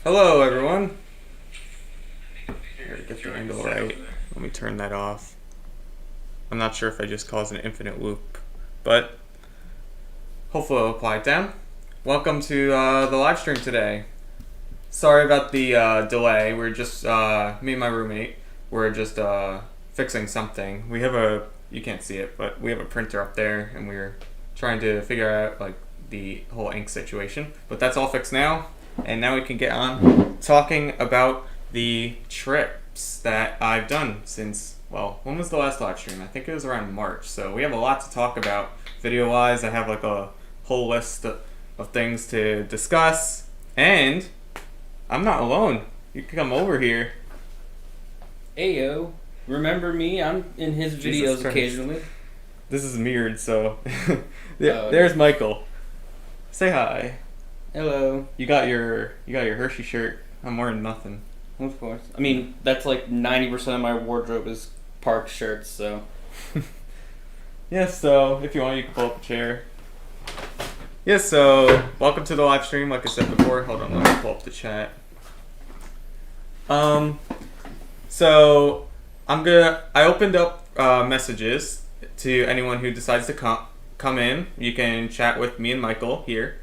Hello, everyone. Gotta get the angle right. Let me turn that off. I'm not sure if I just caused an infinite loop, but hopefully it'll quiet down. Welcome to the live stream today. Sorry about the delay. We're just, me and my roommate, we're just fixing something. We have you can't see it, but we have a printer up there, and we're trying to figure out like the whole ink situation. But that's all fixed now. And now we can get on talking about the trips that I've done since, well, when was the last live stream? I think it was around March. So we have a lot to talk about video-wise. I have like a whole list of things to discuss. And I'm not alone. You can come over here. Ayo. Remember me? I'm in his videos occasionally. This is mirrored, so... There's Michael. Say hi. Hello. You got your Hershey shirt. I'm wearing nothing. Of course. I mean, that's like 90% of my wardrobe is park shirts, so. Yeah, so if you want, you can pull up a chair. Yeah, so welcome to the live stream. Like I said before, hold on, let me pull up the chat. So I opened up messages to anyone who decides to come in. You can chat with me and Michael here.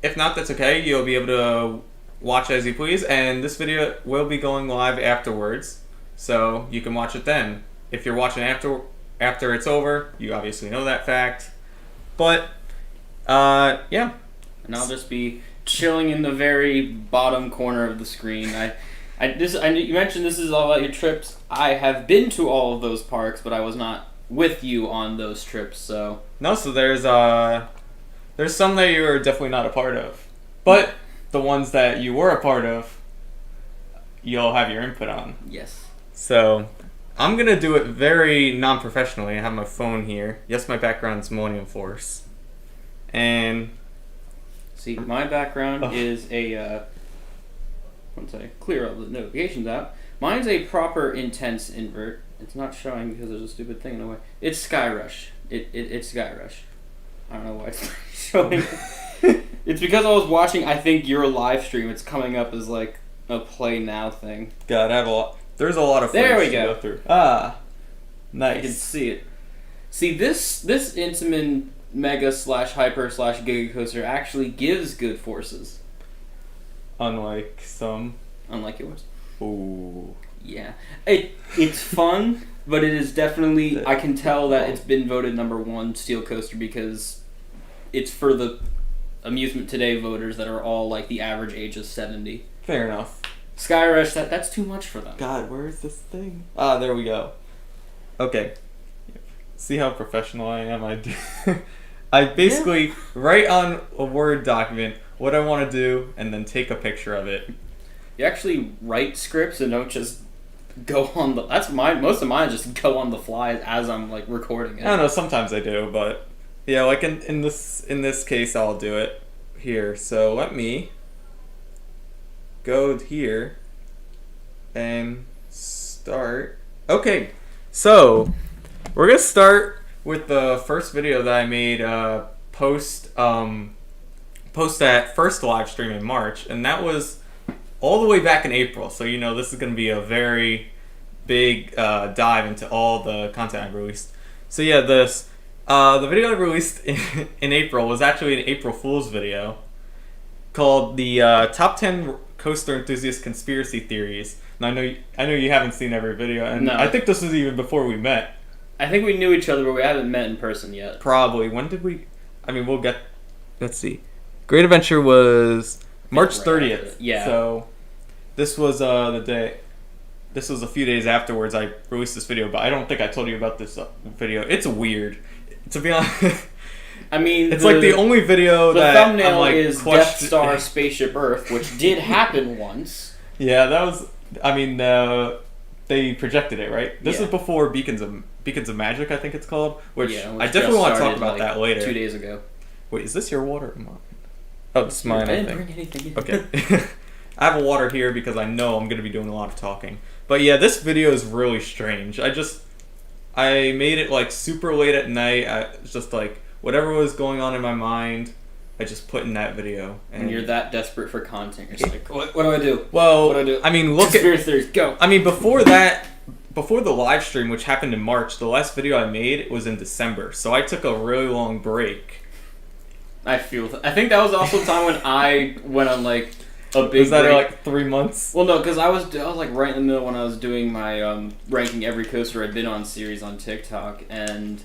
If not, that's okay. You'll be able to watch as you please, and this video will be going live afterwards, so you can watch it then. If you're watching after it's over, you obviously know that fact. But yeah. And I'll just be chilling in the very bottom corner of the screen. You mentioned this is all about your trips. I have been to all of those parks, but I was not with you on those trips, so. No, so there's some that you are definitely not a part of. But the ones that you were a part of, you'll have your input on. Yes. So, I'm going to do it very non-professionally. I have my phone here. Yes, my background's Millennium Force. And... See, my background is a... once I clear all the notifications out, mine's a proper intense invert. It's not showing because there's a stupid thing in the way. It's Skyrush. It's Skyrush. I don't know why it's not showing. It's because I was watching, I think, your live stream. It's coming up as like a play now thing. God, there's a lot of footage to go through. Ah, nice. I can see it. See, this Intamin Mega / Hyper / Giga Coaster actually gives good forces. Unlike some. Unlike yours. Ooh. Yeah. It's fun, but it is definitely, I can tell that it's been voted #1 steel coaster because it's for the Amusement Today voters that are all like the average age is 70. Fair enough. Skyrush, that's too much for them. God, where is this thing? Ah, there we go. Okay. See how professional I am? I basically write on a Word document what I want to do and then take a picture of it. You actually write scripts and don't just go on the... That's mine. Most of mine just go on the fly as I'm like recording it. I don't know. Sometimes I do, but yeah, like in this case, I'll do it here. So let me go here and start. Okay, so we're gonna start with the first video that I made post that first live stream in March, and that was all the way back in April. So you know this is gonna be a very big dive into all the content I've released. So yeah, the video I released in April was actually an April Fool's video called the Top 10 Coaster Enthusiast Conspiracy Theories. And I know you haven't seen every video, and no. I think this was even before we met. I think we knew each other, but we haven't met in person yet. Probably. When did we... I mean, we'll get... Let's see. Great Adventure was March 30th. Yeah. So this was the day... This was a few days afterwards I released this video, but I don't think I told you about this video. It's weird. To be honest... I mean, it's like the only video that the thumbnail I'm like is Death Star Spaceship Earth, which did happen once. Yeah, that was... I mean, they projected it, right? This is before Beacons of Magic, I think it's called, which I definitely want to talk about that later. 2 days ago. Wait, is this your water or mine? Oh, it's mine, I think. Bring anything in. Okay. I have a water here because I know I'm going to be doing a lot of talking. But yeah, this video is really strange. I made it like super late at night. It's just like whatever was going on in my mind. I just put in that video. And you're that desperate for content. You're just like, what do I do? Well, what do I do? I mean, look Conspiracy theories, go. I mean, before that, before the live stream, which happened in March, the last video I made was in December. So I took a really long break. I think that was also the time when I went on like a big. Was that break. like 3 months? Well, no, because I was like right in the middle when I was doing my ranking every coaster I've been on series on TikTok, and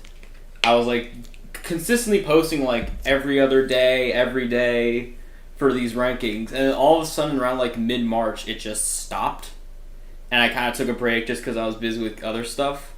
I was like consistently posting like every other day, every day for these rankings, and then all of a sudden around like mid-March it just stopped, and I kind of took a break just because I was busy with other stuff.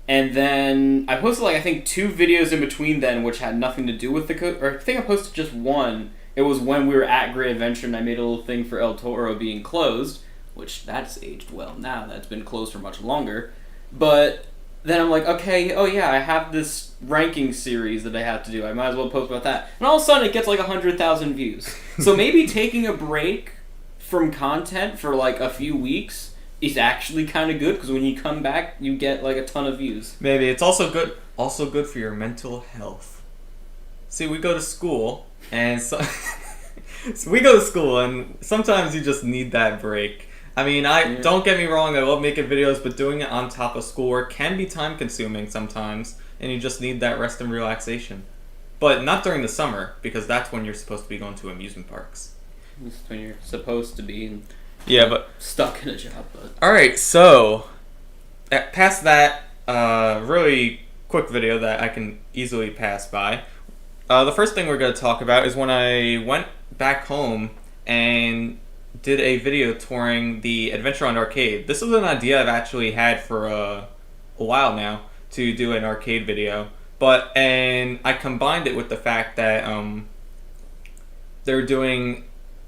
And then I posted like I think 2 videos in between then, which had nothing to do with the or I think I posted just one. It was when we were at Great Adventure, and I made a little thing for El Toro being closed, which that's aged well now. That's been closed for much longer. But then I'm like, okay, oh yeah, I have this ranking series that I have to do. I might as well post about that. And all of a sudden, it gets like 100,000 views. So maybe taking a break from content for like a few weeks is actually kind of good, because when you come back, you get like a ton of views. Maybe it's also good for your mental health. See, we go to school, and so we go to school, and sometimes you just need that break. I mean, don't get me wrong, I love making videos, but doing it on top of schoolwork can be time consuming sometimes, and you just need that rest and relaxation. But not during the summer, because that's when you're supposed to be going to amusement parks. That's when you're supposed to be but stuck in a job. But alright, so past that really quick video that I can easily pass by, the first thing we're going to talk about is when I went back home and did a video touring the Adventureland arcade. This was an idea I've actually had for a while now, to do an arcade video, and I combined it with the fact that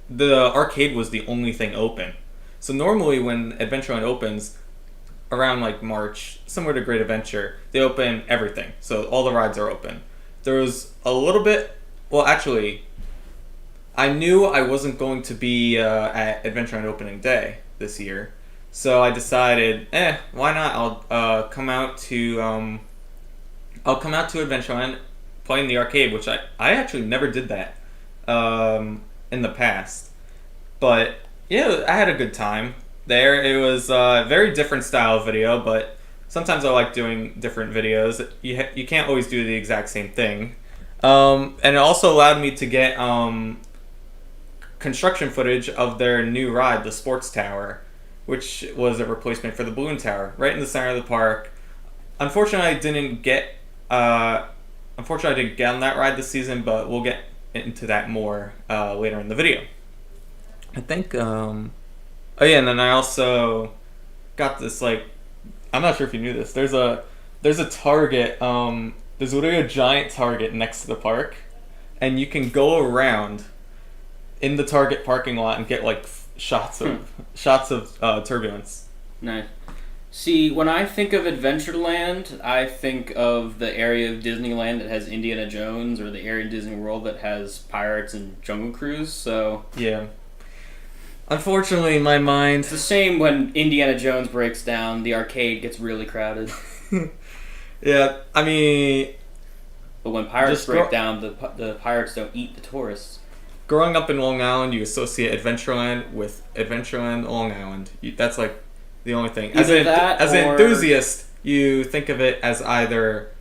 the arcade was the only thing open. So normally when Adventureland opens around like March, similar to Great Adventure, they open everything, so all the rides are open. There was a little bit, well actually, I knew I wasn't going to be at Adventureland opening day this year, so I decided, why not? I'll come out to Adventureland, play in the arcade, which I actually never did that in the past. But yeah, I had a good time there. It was a very different style of video, but sometimes I like doing different videos. You can't always do the exact same thing. And it also allowed me to get construction footage of their new ride, the Sports Tower, which was a replacement for the Balloon Tower, right in the center of the park. Unfortunately, I didn't get on that ride this season, but we'll get into that more later in the video. I think, and then I also got this, like, I'm not sure if you knew this, there's a Target, there's literally a giant Target next to the park, and you can go around in the Target parking lot and get, like, shots of turbulence. Nice. See, when I think of Adventureland, I think of the area of Disneyland that has Indiana Jones, or the area of Disney World that has Pirates and Jungle Cruise, so... Yeah. Unfortunately, in my mind... It's the same when Indiana Jones breaks down, the arcade gets really crowded. Yeah, I mean... But when Pirates break down, the Pirates don't eat the tourists. Growing up in Long Island, you associate Adventureland with Adventureland Long Island. That's like the only thing. As an enthusiast, you think of it as either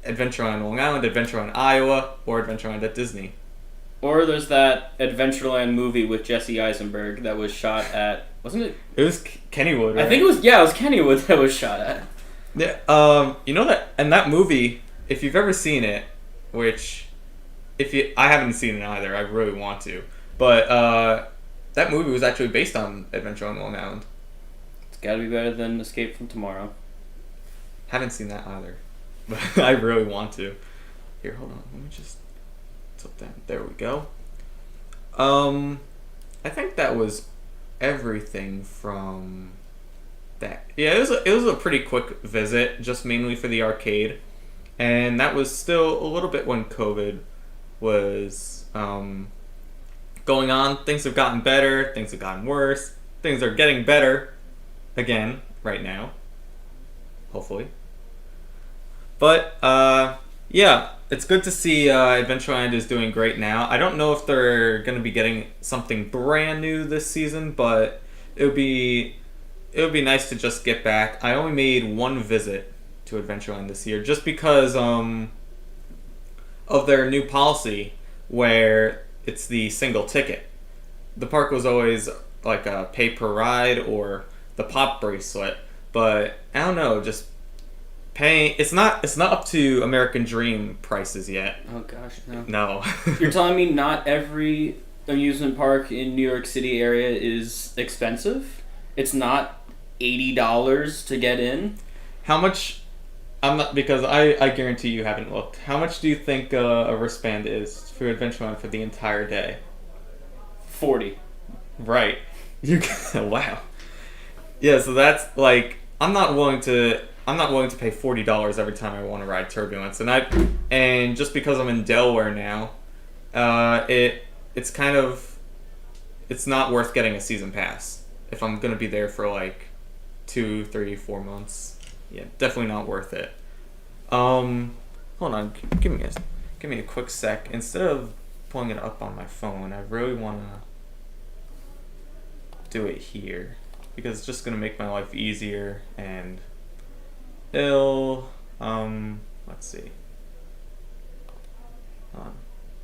Adventureland Long Island, Adventureland Iowa, or Adventureland at Disney. Or there's that Adventureland movie with Jesse Eisenberg that was shot at... Wasn't it? It was Kennywood, right? I think it was Kennywood that was shot at. Yeah, you know that... And that movie, if you've ever seen it, which... I haven't seen it either, I really want to. But, that movie was actually based on Adventureland Long Island. It's gotta be better than Escape from Tomorrow. Haven't seen that either. But I really want to. Here, hold on. Let me just... There we go. I think that was everything from that. Yeah, it was a pretty quick visit, just mainly for the arcade, and that was still a little bit when COVID was going on. Things have gotten better. Things have gotten worse. Things are getting better again right now, hopefully. But Yeah, it's good to see Adventureland is doing great now. I don't know if they're going to be getting something brand new this season, but it would be nice to just get back. I only made one visit to Adventureland this year, just because of their new policy where it's the single ticket. The park was always like a pay per ride or the pop bracelet, but I don't know, just paying. It's not up to American Dream prices yet. Oh gosh, no. No. You're telling me not every amusement park in New York City area is expensive? It's not $80 to get in? How much? I'm not, because I guarantee you haven't looked. How much do you think a wristband is for Adventureland for the entire day? 40. Right. You wow. Yeah, so that's like I'm not willing to pay $40 every time I want to ride Turbulence, and just because I'm in Delaware now, it's not worth getting a season pass if I'm gonna be there for like 2, 3, 4 months. Yeah, definitely not worth it. Hold on, give me a quick sec. Instead of pulling it up on my phone, I really wanna do it here because it's just gonna make my life easier and let's see.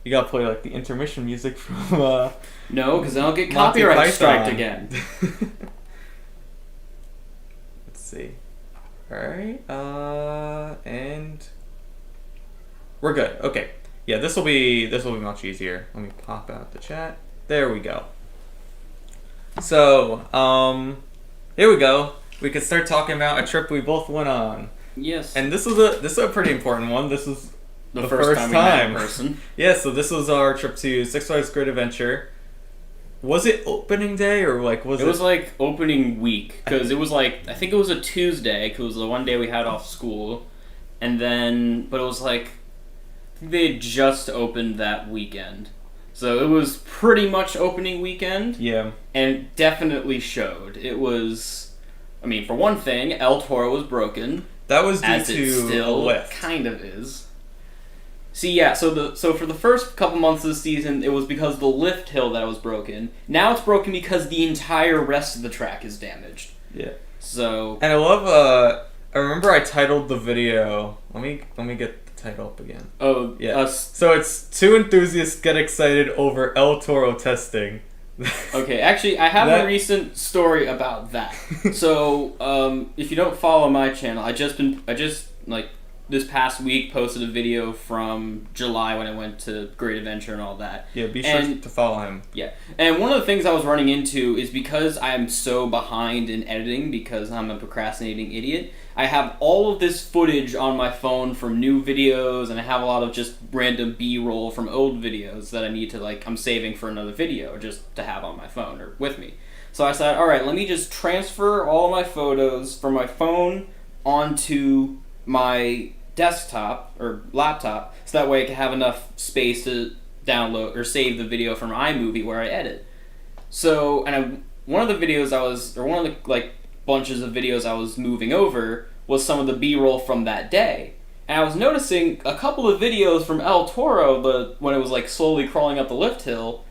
You gotta play like the intermission music from No, because then I'll get Monty copyright Python. striked again. Let's see. Alright, and we're good. Okay. Yeah, this will be much easier. Let me pop out the chat. There we go. So, here we go. We could start talking about a trip we both went on. Yes. And this is a pretty important one. This is the first time we met in person. Yeah, so this was our trip to Six Flags Great Adventure. Was it opening day or like was it? It was like opening week because it was like I think it was a Tuesday because it was the one day we had off school, and then but it was like I think they had just opened that weekend, so it was pretty much opening weekend. Yeah, and definitely showed. It was, I mean, for one thing, El Toro was broken. That was due as to it still lift. Kind of is. See, yeah, so for the first couple months of the season, it was because the lift hill that was broken. Now it's broken because the entire rest of the track is damaged. Yeah. So. And I love. I remember I titled the video. Let me get the title up again. Oh yeah. So it's two enthusiasts get excited over El Toro testing. Okay, actually, I have a recent story about that. So, if you don't follow my channel, I just like this past week posted a video from July when I went to Great Adventure and all that. Yeah, be sure to follow him. Yeah, and one of the things I was running into is because I'm so behind in editing because I'm a procrastinating idiot. I have all of this footage on my phone from new videos, and I have a lot of just random B-roll from old videos that I need to I'm saving for another video just to have on my phone or with me. So I said, all right, let me just transfer all my photos from my phone onto my desktop or laptop so that way I can have enough space to download or save the video from iMovie where I edit. So, one of the videos one of the bunches of videos I was moving over was some of the B-roll from that day. And I was noticing a couple of videos from El Toro, when it was slowly crawling up the lift hill,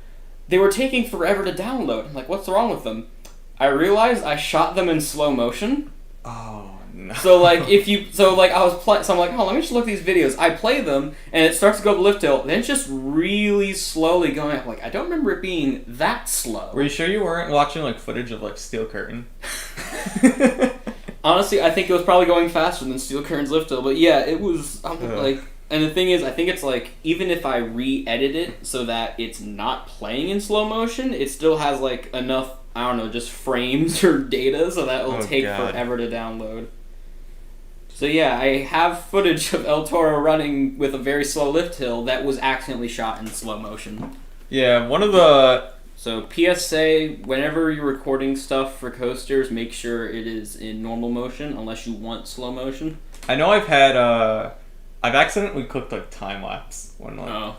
they were taking forever to download. I'm like, what's wrong with them? I realized I shot them in slow motion. Oh. No. So I was so I'm like, oh, let me just look at these videos. I play them, and it starts to go up the lift hill. Then it's just really slowly going up. I don't remember it being that slow. Were you sure you weren't watching footage of Steel Curtain? Honestly, I think it was probably going faster than Steel Curtain's lift hill. But yeah, it was. And the thing is, I think it's even if I re-edit it so that it's not playing in slow motion, it still has enough. I don't know, just frames or data, so that will take forever to download. So yeah, I have footage of El Toro running with a very slow lift hill that was accidentally shot in slow motion. Yeah, one of the... So PSA, whenever you're recording stuff for coasters, make sure it is in normal motion, unless you want slow motion. I know I've had, I've accidentally clicked time-lapse.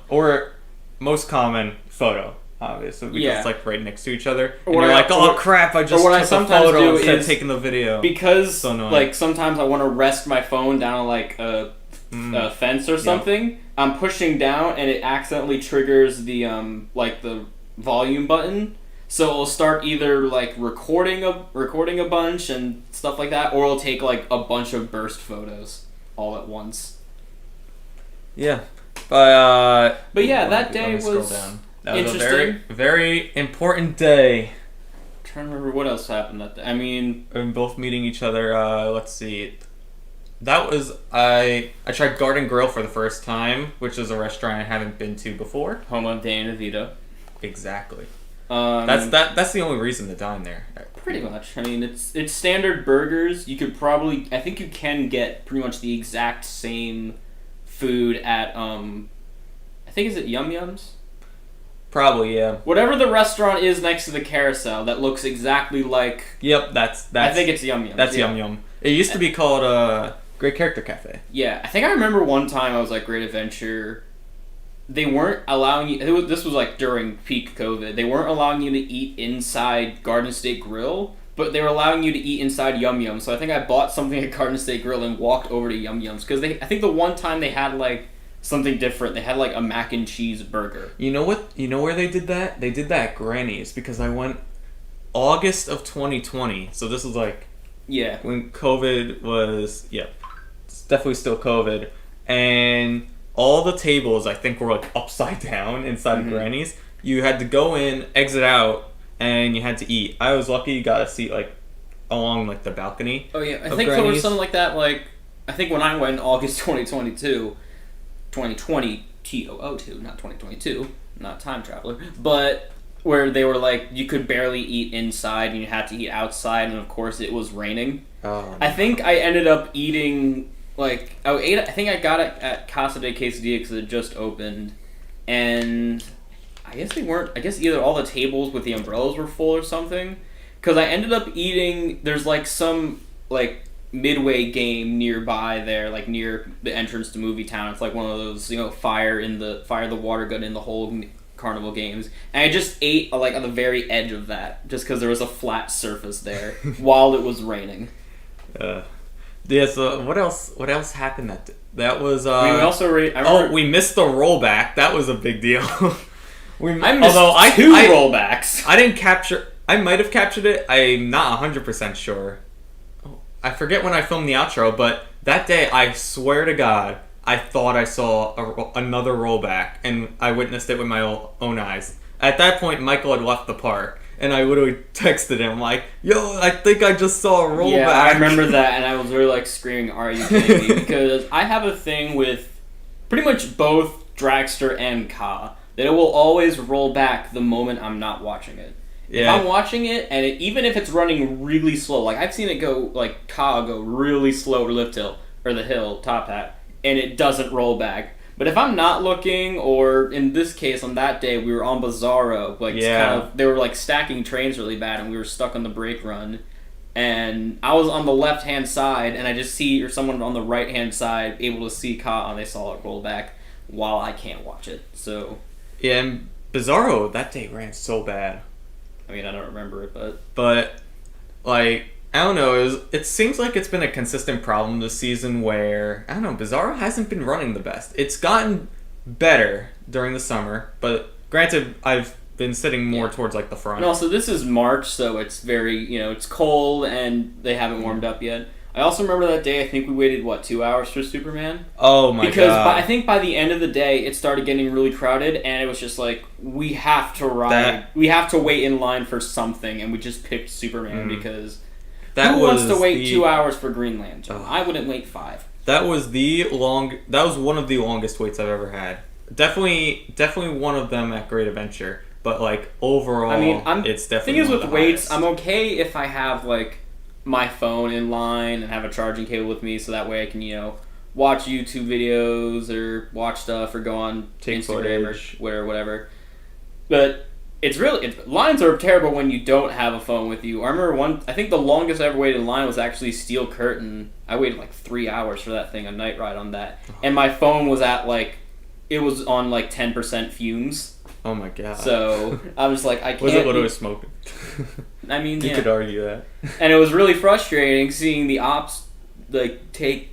Or most common, photo. Obviously, because it's right next to each other, and you're oh crap! I just took a photo instead of taking the video. Because so annoying. Sometimes I want to rest my phone down on a fence or something, I'm pushing down and it accidentally triggers the the volume button. So it'll start either like recording a bunch and stuff like that, or it'll take like a bunch of burst photos all at once. Yeah, but yeah, that day was that was interesting. a very, very important day. I'm trying to remember what else happened that day. I mean, and both meeting each other. Let's see. That was I tried Garden Grill for the first time, which is a restaurant I haven't been to before. Home of Dana DeVito. Exactly. That's the only reason to dine there. Pretty much. I mean, it's standard burgers. You could probably, I think you can get pretty much the exact same food at I think is it Yum Yums? Probably, yeah. Whatever the restaurant is next to the carousel that looks exactly like. Yep, that's. I think it's Yum Yums. That's Yum Yum. It used to be called Great Character Cafe. Yeah, I think I remember one time I was like Great Adventure. They weren't allowing you. This was like during peak COVID. They weren't allowing you to eat inside Garden State Grill, but they were allowing you to eat inside Yum Yums. So I think I bought something at Garden State Grill and walked over to Yum Yums because I think the one time they had like something different. They had like a mac and cheese burger. You know what? You know where they did that? They did that at Granny's because I went August of 2020. So this was like when COVID was it's definitely still COVID, and all the tables I think were like upside down inside of Granny's. You had to go in, exit out, and you had to eat. I was lucky you got a seat like along like the balcony. Oh yeah, I think there was something like that. Like I think when I went in August 2022, 2020 TOO2, not 2022, not time traveler, but where they were like you could barely eat inside and you had to eat outside, and of course it was raining. Oh, I think I ended up eating. Like, I think I got it at Casa de Quesadilla because it just opened, and I guess they weren't, I guess either all the tables with the umbrellas were full or something, because I ended up eating, there's like some, like, midway game nearby there, like near the entrance to Movie Town. It's like one of those, fire the water gun in the whole carnival games, and I just ate, like, on the very edge of that, just because there was a flat surface there, while it was raining. Yeah, so what else happened that was we also we missed the rollback. That was a big deal. I missed two rollbacks. I might have captured it. I'm not 100% sure. I forget when I filmed the outro, but that day I swear to God I thought I saw another rollback, and I witnessed it with my own eyes. At that point Michael had left the park. And I literally texted him like, "Yo, I think I just saw a rollback." Yeah, I remember that, and I was really like screaming, "Are you kidding me?" Because I have a thing with pretty much both Dragster and Ka that it will always roll back the moment I'm not watching it. Yeah. If I'm watching it, and even if it's running really slow, like I've seen it go like Ka go really slow to Lift Hill or the hill Top Hat, and it doesn't roll back. But if I'm not looking, or in this case, on that day, we were on Bizarro. They were like stacking trains really bad, and we were stuck on the brake run. And I was on the left-hand side, and I just see someone on the right-hand side able to see Ka, and they saw it roll back while I can't watch it. So yeah, and Bizarro that day ran so bad. I mean, I don't remember it, but like. I don't know, it seems like it's been a consistent problem this season where, I don't know, Bizarro hasn't been running the best. It's gotten better during the summer, but granted, I've been sitting more towards like the front. And also, this is March, so it's very, it's cold and they haven't warmed up yet. I also remember that day, I think we waited, 2 hours for Superman? Oh my god. Because I think by the end of the day, it started getting really crowded, and it was just like, we have to ride, we have to wait in line for something, and we just picked Superman because... Who wants to wait 2 hours for Green Lantern? I wouldn't wait 5. That was one of the longest waits I've ever had. Definitely one of them at Great Adventure, but like overall, it's definitely. The thing is with waits, highest. I'm okay if I have like my phone in line and have a charging cable with me, so that way I can watch YouTube videos or watch stuff or go on Instagram or whatever. But lines are terrible when you don't have a phone with you. I remember I think the longest I ever waited in line was actually Steel Curtain. I waited like 3 hours for that thing, a night ride on that. And my phone was it was on like 10% fumes. Oh my god. So I was like, I can't. Was it literally smoking? I mean, you could argue that. And it was really frustrating seeing the ops like take,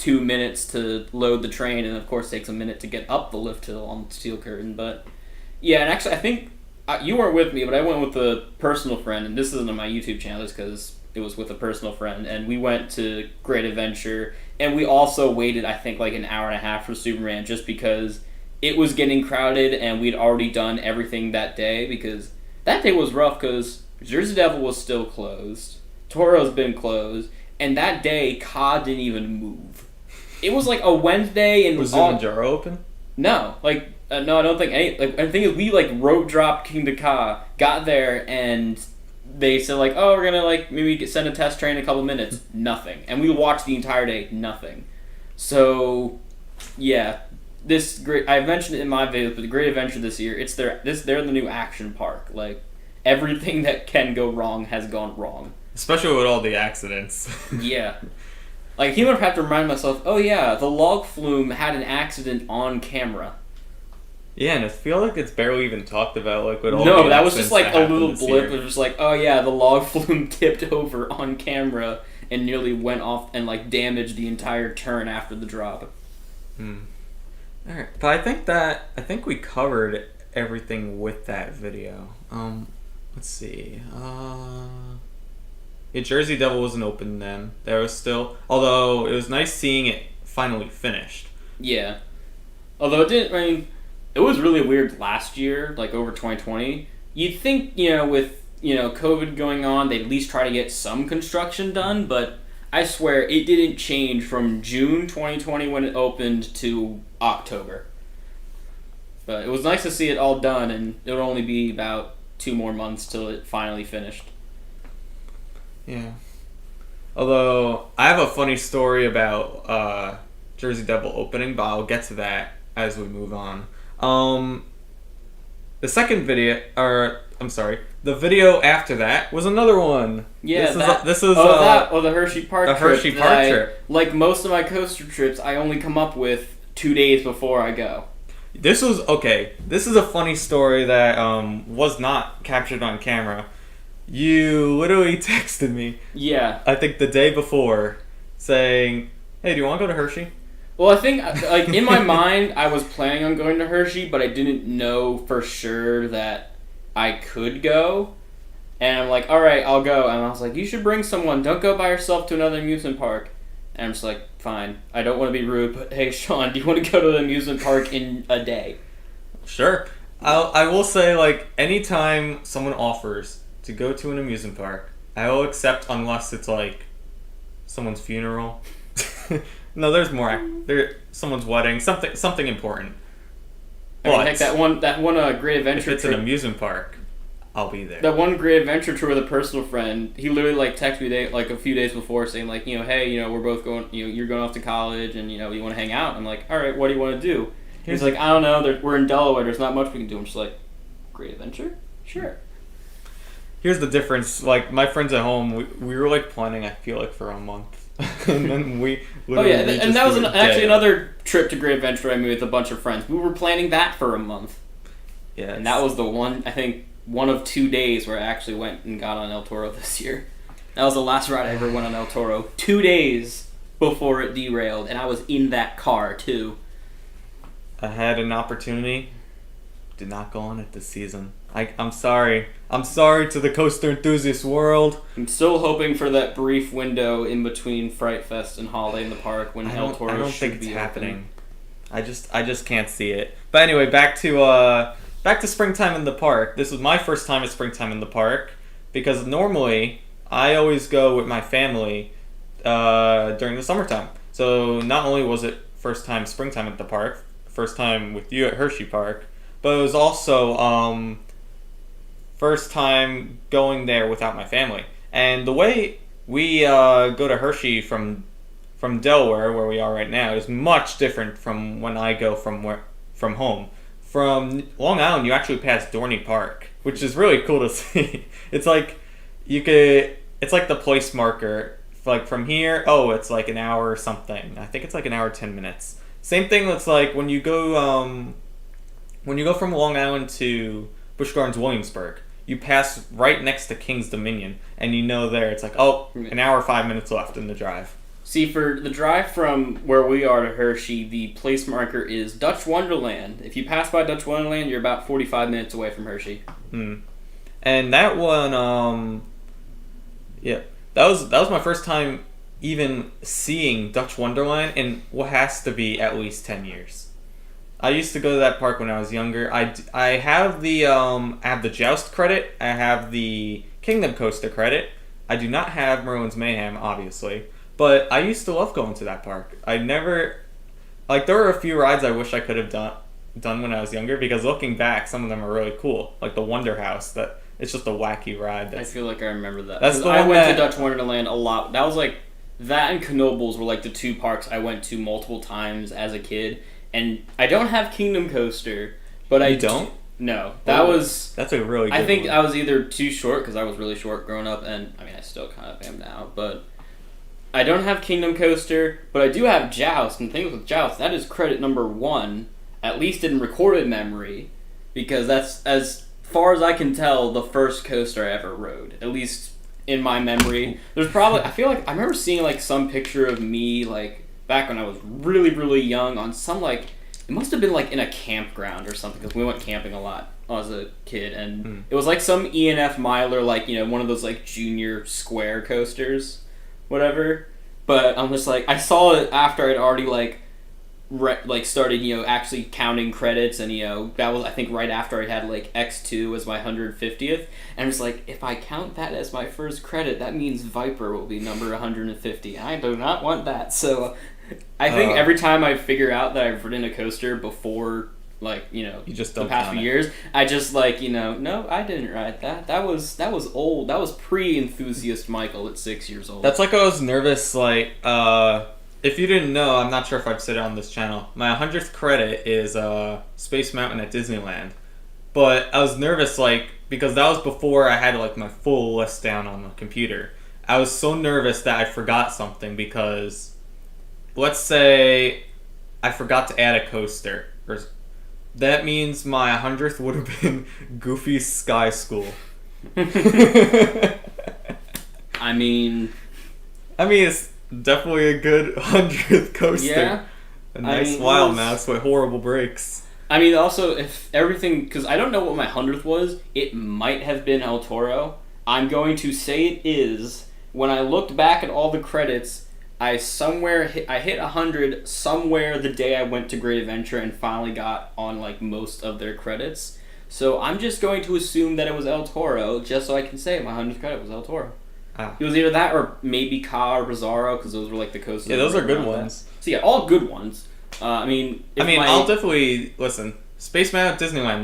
2 minutes to load the train, and of course takes a minute to get up the lift hill on the steel curtain. But yeah, and actually I think you weren't with me, but I went with a personal friend, and this isn't on my YouTube channel just because it was with a personal friend, and we went to Great Adventure, and we also waited, I think, like an hour and a half for Superman just because it was getting crowded, and we'd already done everything that day, because that day was rough because Jersey Devil was still closed, Toro's been closed, and that day, Ka didn't even move. It was like a Wednesday, and was Kilimanjaro open? No, no, I don't think any. Like, the thing is, we road dropped King to Ka, got there, and they said oh, we're gonna maybe send a test train in a couple minutes. Nothing, and we watched the entire day. Nothing. So, yeah, I mentioned it in my video, but the Great Adventure this year, they're the new action park. Everything that can go wrong has gone wrong. Especially with all the accidents. Yeah. He would have to remind myself, oh yeah, the log flume had an accident on camera. Yeah, and I feel like it's barely even talked about, with all No, the that was just a little blip. Year. It was just oh yeah, the log flume tipped over on camera and nearly went off and damaged the entire turn after the drop. Alright, but I think we covered everything with that video. Let's see. Yeah, Jersey Devil wasn't open then. There was still, although it was nice seeing it finally finished. Yeah. Although it didn't, it was really weird last year, over 2020. You'd think, with, COVID going on, they'd at least try to get some construction done, but I swear it didn't change from June 2020 when it opened to October. But it was nice to see it all done, and it would only be about 2 more months till it finally finished. Yeah. Although, I have a funny story about Jersey Devil opening, but I'll get to that as we move on. The second video, the video after that was another one. Yeah, the Hershey Park the trip. Hershey Park trip. Like most of my coaster trips, I only come up with 2 days before I go. This is a funny story that was not captured on camera. You literally texted me. Yeah. I think the day before, saying, "Hey, do you want to go to Hershey?" Well, I think, in my mind, I was planning on going to Hershey, but I didn't know for sure that I could go. And I'm like, alright, I'll go. And I was like, you should bring someone. Don't go by yourself to another amusement park. And I'm just like, fine. I don't want to be rude, but hey, Sean, do you want to go to the amusement park in a day? Sure. I will say, anytime someone offers to go to an amusement park, I will accept unless it's, someone's funeral. No, there's more. Someone's wedding, something important. But that one Great Adventure if it's trip, an amusement park, I'll be there. That one Great Adventure tour with a personal friend, he literally texted me a few days before saying hey, we're both going, you're going off to college and you want to hang out. I'm like, all right, what do you want to do? He's like, I don't know. We're in Delaware. There's not much we can do. I'm just like, Great Adventure? Sure. Here's the difference. My friends at home, we were planning. I feel for a month. And then we and that was actually another trip to Great Adventure I made with a bunch of friends. We were planning that for a month. Yeah. And that was the one, I think, one of 2 days where I actually went and got on El Toro this year. That was the last ride I ever went on El Toro. 2 days before it derailed, and I was in that car, too. I had an opportunity. Did not go on it this season. I'm sorry. I'm sorry to the coaster enthusiast world. I'm still hoping for that brief window in between Fright Fest and Holiday in the Park when El Toro I don't should think it's be happening. I just can't see it. But anyway, back to springtime in the park. This was my first time at springtime in the park because normally I always go with my family during the summertime. So not only was it first time springtime at the park, first time with you at Hershey Park, but it was also first time going there without my family. And the way we go to Hershey from Delaware, where we are right now, is much different from when I go from home. From Long Island, you actually pass Dorney Park, which is really cool to see. It's it's like the place marker. From here, it's an hour or something. I think it's an hour 10 minutes. Same thing. It's when you go from Long Island to Busch Gardens Williamsburg, you pass right next to King's Dominion, and there it's an hour 5 minutes left in the drive. See, for the drive from where we are to Hershey, the place marker is Dutch Wonderland. If you pass by Dutch Wonderland, you're about 45 minutes away from Hershey. And that one, yeah, that was my first time even seeing Dutch Wonderland in what has to be at least 10 years. I used to go to that park when I was younger. I have the Joust credit. I have the Kingdom Coaster credit. I do not have Merlin's Mayhem, obviously. But I used to love going to that park. I never... Like, there were a few rides I wish I could have done when I was younger, because looking back, some of them are really cool. Like the Wonder House. It's just a wacky ride. I feel like I remember that. That's the I one went that... to Dutch Wonderland a lot. That was like... That and Knoebels were like the two parks I went to multiple times as a kid. And I don't have Kingdom Coaster, but You don't? No. That's a really good I think one. I was either too short, because I was really short growing up, and I mean, I still kind of am now, but I don't have Kingdom Coaster, but I do have Joust, and the thing with Joust, that is credit number 1, at least in recorded memory, because that's, as far as I can tell, the first coaster I ever rode, at least in my memory. There's probably, I feel like, I remember seeing, like, some picture of me, like, back when I was really, really young on some, like, it must have been, like, in a campground or something, because we went camping a lot as a kid, and it was, like, some E&F Miler, like, you know, one of those, like, junior square coasters, whatever, but I'm just, like, I saw it after I'd already, like, started, you know, actually counting credits, and, you know, that was, I think, right after I had, like, X2 as my 150th, and it's like, if I count that as my first credit, that means Viper will be number 150. I do not want that, so I think every time I figure out that I've ridden a coaster before, like, you know, you just the don't past count few it. years, I just, like, you know, no, I didn't ride that. That was old. That was pre-enthusiast Michael at 6 years old. That's like I was nervous, like, if you didn't know, I'm not sure if I've said it on this channel, my 100th credit is Space Mountain at Disneyland. But I was nervous, like, because that was before I had, like, my full list down on the computer. I was so nervous that I forgot something, because let's say I forgot to add a coaster. That means my 100th would have been Goofy's Sky School. I mean, it's definitely a good 100th coaster. Yeah. A nice Wild Mouse with horrible brakes. I mean, also, if everything... Because I don't know what my 100th was. It might have been El Toro. I'm going to say it is. When I looked back at all the credits, I hit 100 somewhere the day I went to Great Adventure and finally got on, like, most of their credits. So I'm just going to assume that it was El Toro, just so I can say my 100th credit was El Toro. Ah. It was either that or maybe Ka or Bizarro, because those were, like, the coasters. Yeah, those are good ones. So yeah, all good ones. I'll definitely listen. Space Mountain at Disneyland,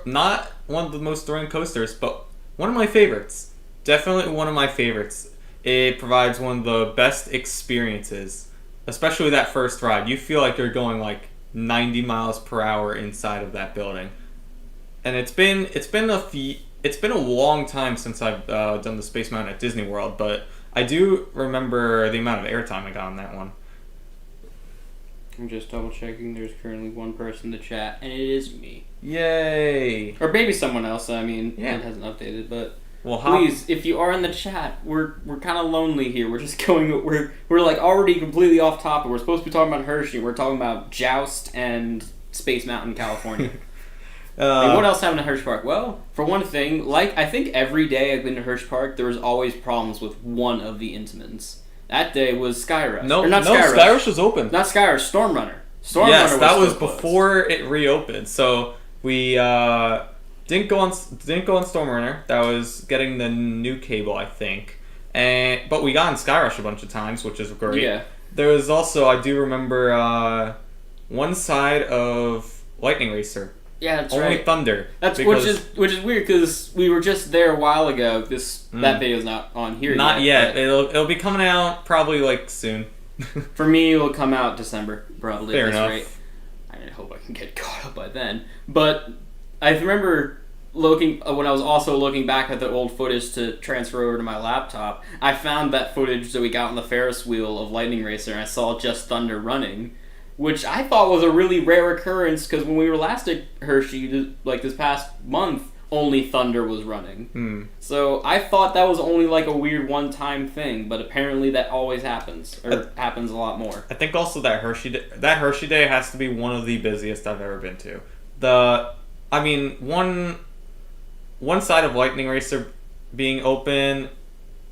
not one of the most thrilling coasters, but one of my favorites. Definitely one of my favorites. It provides one of the best experiences, especially that first ride. You feel like you're going like 90 miles per hour inside of that building, and it's been a long time since I've done the Space Mountain at Disney World, but I do remember the amount of airtime I got on that one. I'm just double checking. There's currently one person in the chat, and it is me. Yay! Or maybe someone else. I mean, Yeah. it hasn't updated, but Well, please, if you are in the chat, we're kind of lonely here. We're just going. We're like already completely off topic. We're supposed to be talking about Hershey. We're talking about Joust and Space Mountain, California. I mean, what else happened at Hershey Park? Well, for one thing, like I think every day I've been to Hershey Park, there was always problems with one of the Intamins. That day was Sky Rush. Sky Rush was open. Not Sky Rush, Storm Runner. Yes, that was before it reopened. So we didn't go on Storm Runner. That was getting the new cable, I think. But we got on Sky Rush a bunch of times, which is great. Yeah. There was also, I do remember, one side of Lightning Racer. Yeah, that's Only right. Thunder. Which is weird because we were just there a while ago. That video's not on here. Not yet. It'll be coming out probably like soon. For me, it'll come out December probably. Fair enough. Right. I hope I can get caught up by then. But I remember when I was also looking back at the old footage to transfer over to my laptop. I found that footage that we got on the Ferris wheel of Lightning Racer, and I saw Just Thunder running, which I thought was a really rare occurrence because when we were last at Hershey, like this past month, only Thunder was running. Hmm. So I thought that was only like a weird one-time thing, but apparently that always happens, or happens a lot more. I think also that Hershey Day has to be one of the busiest I've ever been to. One side of Lightning Racer being open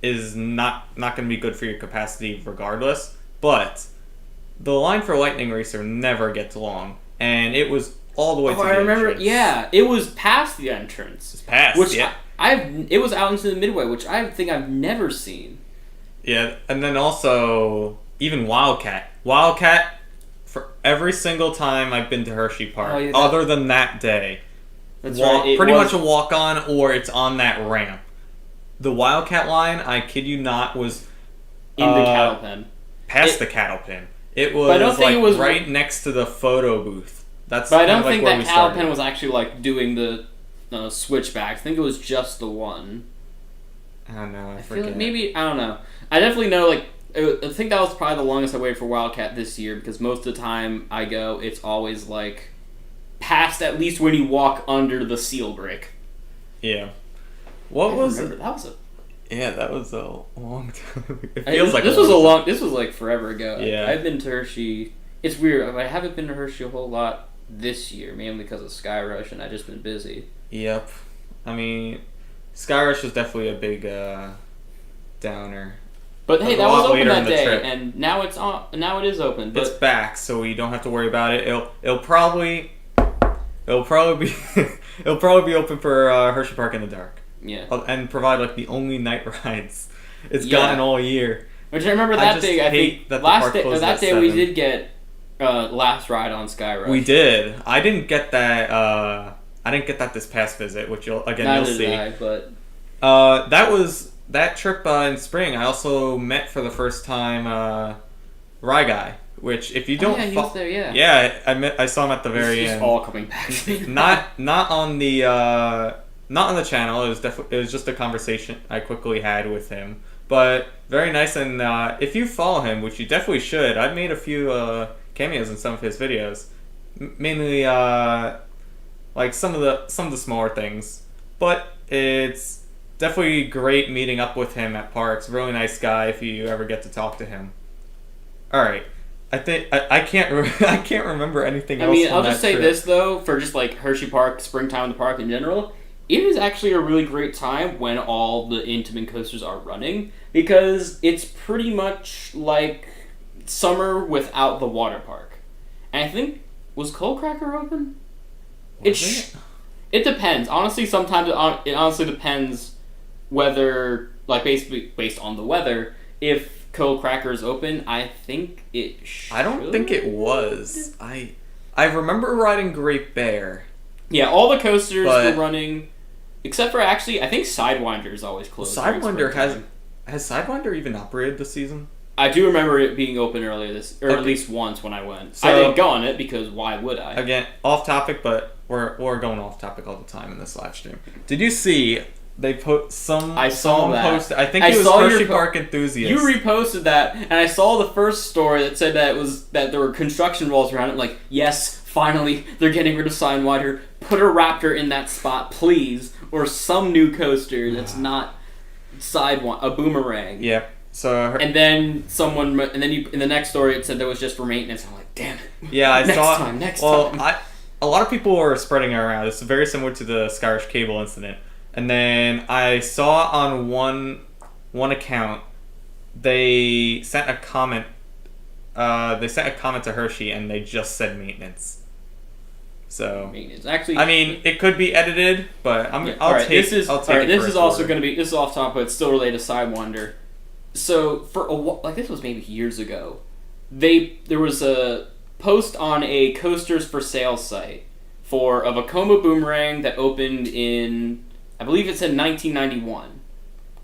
is not going to be good for your capacity regardless, but the line for Lightning Racer never gets long, and it was all the way to the entrance. Yeah, it was past the entrance. It's past, which yeah. It was out into the midway, which I think I've never seen. Yeah, and then also even Wildcat, for every single time I've been to Hershey Park, other than that day, that's right. Pretty much a walk on, or it's on that ramp. The Wildcat line, I kid you not, was in the cattle pen. Past the cattle pen. It was right next to the photo booth. But I don't think that cattle pen was actually like doing the switchbacks. I think it was just the one. I don't know. I feel like maybe, I don't know. I definitely know, like, I think that was probably the longest I waited for Wildcat this year, because most of the time I go, it's always like past at least when you walk under the seal brick. Yeah. That was a long time. It feels like this was like forever ago. Yeah. I've been to Hershey. It's weird. I haven't been to Hershey a whole lot this year, mainly because of Sky Rush, and I've just been busy. Yep. I mean, Sky Rush was definitely a big downer. But hey, that was open that day, and now it's on. Now it is open. But it's back, so we don't have to worry about it. It'll probably be it'll probably be open for Hershey Park in the dark. Yeah. And provide like the only night rides it's gotten all year. Which I remember that day. I think that day we did get last ride on Sky Rush. We did. I didn't get that. I didn't get that this past visit, which you'll see. Did I, but that trip in spring. I also met for the first time Rye Guy, which if you don't, he was there, yeah. Yeah, I saw him at the very end. It's all coming back to me. Not on the channel. It was just a conversation I quickly had with him. But very nice, and if you follow him, which you definitely should, I've made a few cameos in some of his videos, mainly like some of the smaller things. But it's definitely great meeting up with him at parks. Really nice guy if you ever get to talk to him. All right, I think I can't remember anything else. I mean, I'll just say this though, for just like Hershey Park, springtime, the park in general. It is actually a really great time when all the Intamin coasters are running, because it's pretty much like summer without the water park. And I think, was Coal Cracker open? It depends. Honestly, sometimes it honestly depends whether, like, basically based on the weather, if Coal Cracker is open. I think it should. I don't think it was. I remember riding Great Bear. Yeah, all the coasters were running. Except for, actually, I think Sidewinder is always closed. Sidewinder has Sidewinder even operated this season? I do remember it being open earlier at least once when I went. So, I didn't go on it because why would I? Again, off topic, but we're going off topic all the time in this live stream. Did you see they put some? I saw that. Posted, I think it was Hershey Park Enthusiast. You reposted that, and I saw the first story that said that there were construction walls around it. Like, yes, finally they're getting rid of Sidewinder. Put a Raptor in that spot, please. Or some new coaster that's not a Boomerang. Yeah. So and then in the next story it said that was just for maintenance. I'm like, damn it. Yeah, I saw. Next time. A lot of people were spreading it around. It's very similar to the Skyrush Cable incident. And then I saw on one account they sent a comment. They sent a comment to Hershey and they just said maintenance. So maintenance. Actually, I mean, it could be edited, but I'll take it. This is also going to be, this is off topic, but it's still related to Sidewinder. So for this was maybe years ago. There was a post on a coasters for sale site of a Vekoma Boomerang that opened in, I believe it said 1991.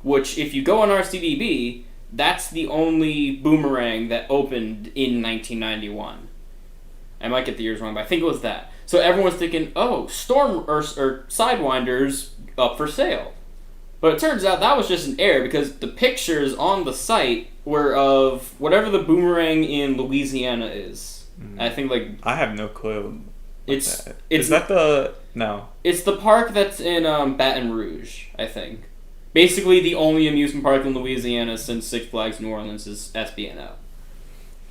Which, if you go on RCDB, that's the only Boomerang that opened in 1991. I might get the years wrong, but I think it was that. So everyone's thinking, oh, Storm or Sidewinder's up for sale. But it turns out that was just an error, because the pictures on the site were of whatever the Boomerang in Louisiana is. I think, like... I have no clue. It's Is that the no? It's the park that's in Baton Rouge, I think. Basically, the only amusement park in Louisiana since Six Flags New Orleans is SBNO.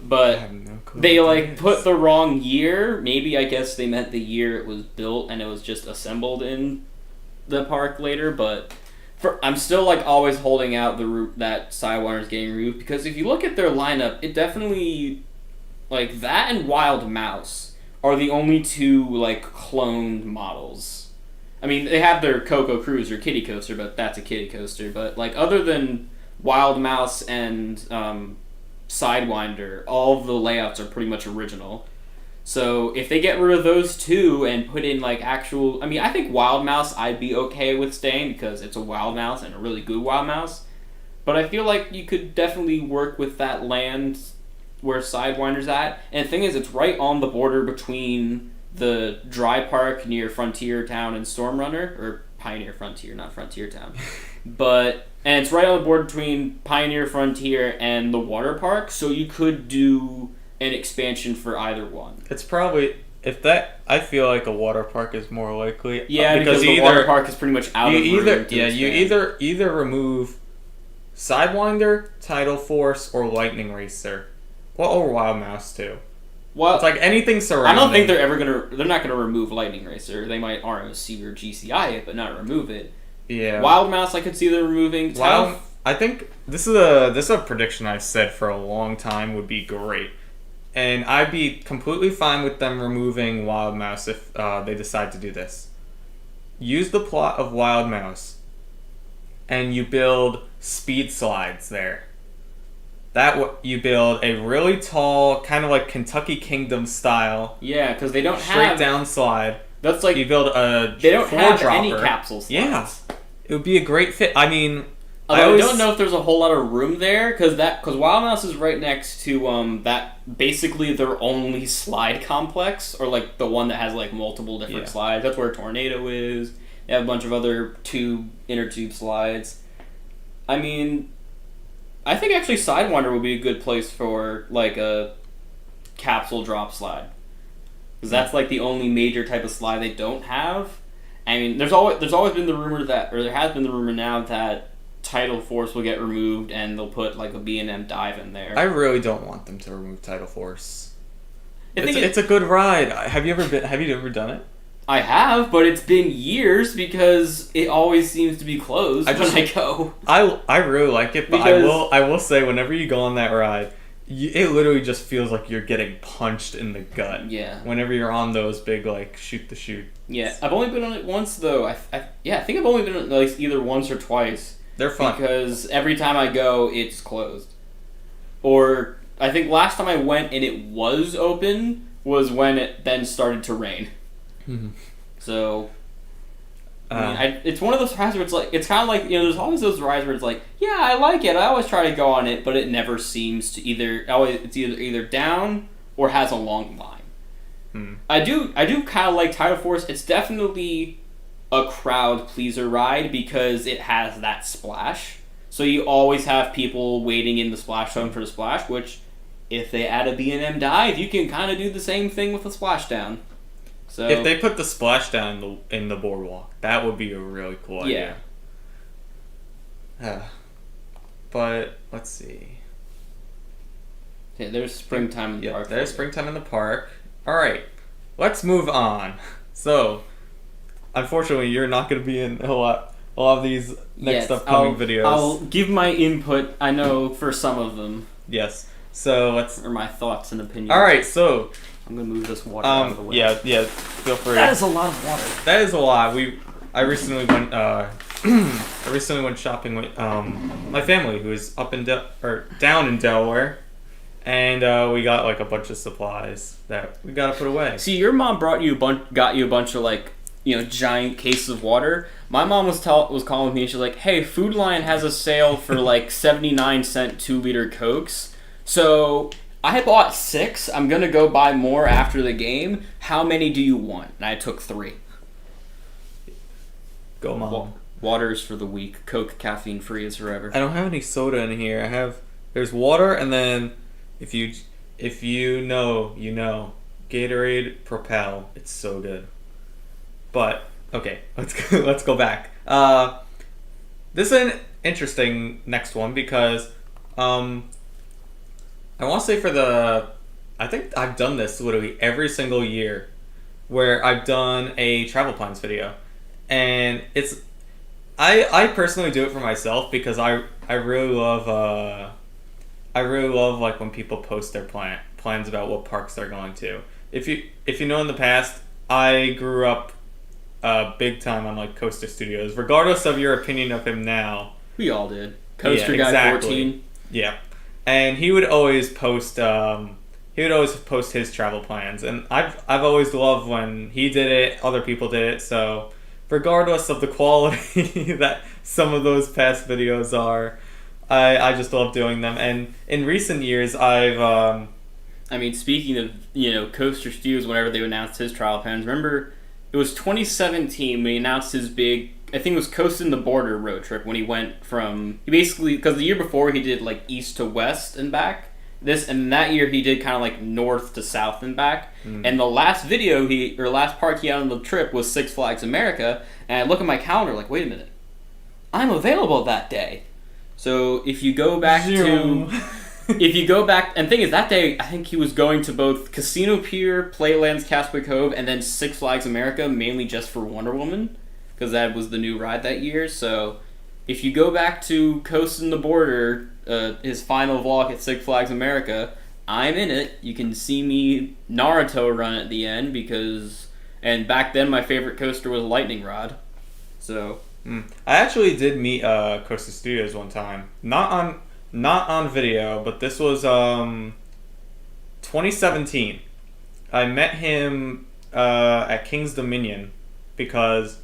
I But have no clue they what that like is. put the wrong year. Maybe I guess they meant the year it was built and it was just assembled in the park later. But I'm still like always holding out that Sidewinder's getting removed, because if you look at their lineup, it definitely like that and Wild Mouse are the only two like cloned models. I mean, they have their Coco Cruiser Kitty Coaster, but that's a kitty coaster. But like other than Wild Mouse and Sidewinder, all of the layouts are pretty much original. So if they get rid of those two and put in like actual, I mean, I think Wild Mouse I'd be okay with staying because it's a Wild Mouse and a really good Wild Mouse. But I feel like you could definitely work with that land where Sidewinder's at. And the thing is, it's right on the border between the dry park near Frontier Town and Stormrunner, or Pioneer Frontier, not Frontier Town. And it's right on the border between Pioneer Frontier and the water park, so you could do an expansion for either one. It's probably I feel like a water park is more likely. Yeah, because the water park is pretty much out of room to expand. You either remove Sidewinder, Tidal Force, or Lightning Racer. Well, or Wild Mouse too. Well, it's like anything surrounding. I don't think they're not gonna remove Lightning Racer. They might ROC or GCI it, but not remove it. Yeah. Wild Mouse, I could see them removing. I think this is a prediction I've said for a long time would be great, and I'd be completely fine with them removing Wild Mouse if they decide to do this. Use the plot of Wild Mouse, and you build speed slides there. You build a really tall, kind of like Kentucky Kingdom style. Yeah, because they don't straight have down slide. That's like you build a they don't have dropper. any capsule slides. Yeah, it would be a great fit. I mean, although I don't know if there's a whole lot of room there because Wild Mouse is right next to that basically their only slide complex, or like the one that has like multiple different slides. That's where Tornado is. They have a bunch of other inner tube slides. I mean, I think actually Sidewinder would be a good place for like a capsule drop slide, because that's like the only major type of slide they don't have. I mean, there's always been the rumor there has been the rumor now that Tidal Force will get removed and they'll put like a B&M dive in there. I really don't want them to remove Tidal Force. It's a good ride. Have you ever done it? I have, but it's been years because it always seems to be closed when I go. I really like it, but I will say whenever you go on that ride, it literally just feels like you're getting punched in the gut. Yeah. Whenever you're on those big like shoot the chute. Yeah, I've only been on it once though. I think I've only been on it like either once or twice. They're fun because every time I go, it's closed. Or I think last time I went and it was open was when it then started to rain. Mm-hmm. So, I mean, it's one of those rides where it's like, it's kind of like, there's always those rides where it's like, yeah, I like it, I always try to go on it, but it never seems to it's either down or has a long line. Hmm. I do kind of like Tidal Force. It's definitely a crowd pleaser ride because it has that splash. So you always have people waiting in the splash zone for the splash, which, if they add a B&M dive, you can kind of do the same thing with the splashdown. So if they put the splashdown in the boardwalk, that would be a really cool idea. Yeah. But let's see. Yeah, there's springtime in the park. There's springtime in the park. All right, let's move on. So, unfortunately, you're not going to be in a lot of these next upcoming videos. I'll give my input. I know for some of them. Yes. So or my thoughts and opinions. All right. So I'm gonna move this water out of the way. Yeah. Feel free. That is a lot of water. That is a lot. I recently went. I recently went shopping with my family, who is down in Delaware, and we got like a bunch of supplies that we gotta put away. See, your mom got you a bunch of like giant cases of water. My mom was calling with me and she's like, "Hey, Food Lion has a sale for like 79-cent 2-liter Cokes. So I bought 6. I'm gonna go buy more after the game. How many do you want?" And I took 3. Go, Mom. Water's for the weak. Coke caffeine free is forever. I don't have any soda in here. There's water, and then if you know, you know. Gatorade Propel. It's so good. But okay, let's go back. This is an interesting next one because I want to say I think I've done this literally every single year where I've done a travel plans video, and I personally do it for myself because I really love like when people post their plans about what parks they're going to. If you know in the past, I grew up big time on like Coaster Studios. Regardless of your opinion of him now, we all did. Coaster Guy 14. Yeah, and he would always post his travel plans, and I've always loved when he did it, other people did it. So regardless of the quality that some of those past videos are, I just love doing them. And in recent years, I've speaking of Coaster Studios, whenever they announced his travel plans, remember it was 2017 when he announced his big, I think it was Coasting the Border road trip, when he went from, because the year before he did like east to west and back. And that year he did kind of like north to south and back. And the last last park he had on the trip was Six Flags America. And I look at my calendar like, wait a minute, I'm available that day. So if you go back and the thing is, that day I think he was going to both Casino Pier, Playland's Castaway Cove, and then Six Flags America, mainly just for Wonder Woman, because that was the new ride that year. So if you go back to Coasting the Border, his final vlog at Six Flags America, I'm in it. You can see me Naruto run at the end and back then my favorite coaster was Lightning Rod. So I actually did meet Coaster Studios one time, not on video, but this was 2017. I met him at King's Dominion because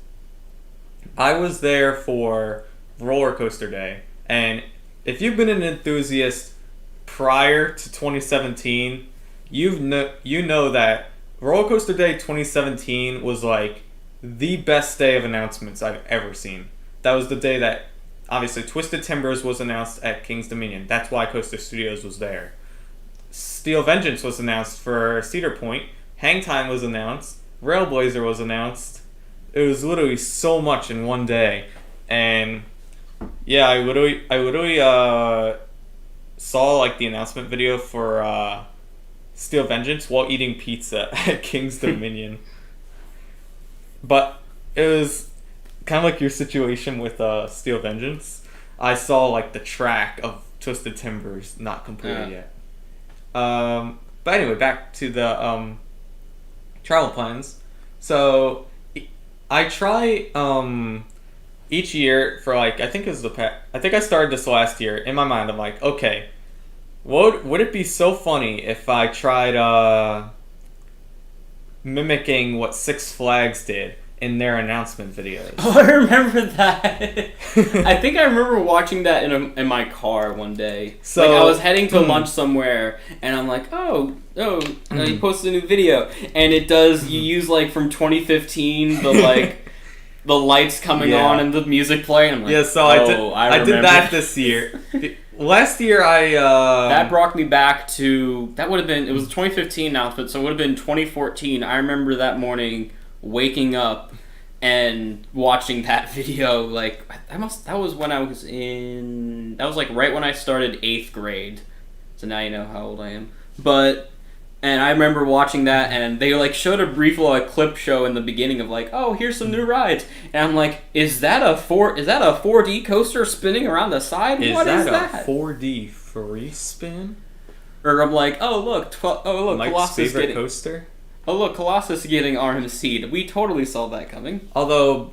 I was there for Roller Coaster Day, and if you've been an enthusiast prior to 2017, you know that Roller Coaster Day 2017 was like the best day of announcements I've ever seen. That was the day that obviously Twisted Timbers was announced at King's Dominion. That's why Coaster Studios was there. Steel Vengeance was announced for Cedar Point. Hang Time was announced. Railblazer was announced. It was literally so much in one day, and yeah, I literally saw like the announcement video for Steel Vengeance while eating pizza at King's Dominion. But it was kind of like your situation with Steel Vengeance. I saw like the track of Twisted Timbers not completed yet. But anyway, back to the travel plans. So I try each year for like, I think I started this last year. In my mind, I'm like, okay, would it be so funny if I tried mimicking what Six Flags did in their announcement videos? Oh, I remember that. I think I remember watching that in my car one day. So like I was heading to lunch somewhere, and I'm like, you posted a new video, and it does. You use like from 2015 the lights coming on and the music playing. I'm like, so I did that this year. Last year that brought me back to, it was a 2015 announcement, so it would have been 2014. I remember that morning waking up and watching that video. Like that was when I was like right when I started 8th grade. So now you know how old I am. And I remember watching that, and they like showed a brief little clip show in the beginning of like, oh, here's some new rides, and I'm like, is that a 4D coaster spinning around the side? What is that? A 4D free spin? Or I'm like, oh look, Mike's Colossus favorite coaster. Oh look, Colossus getting RMC'd. We totally saw that coming. Although,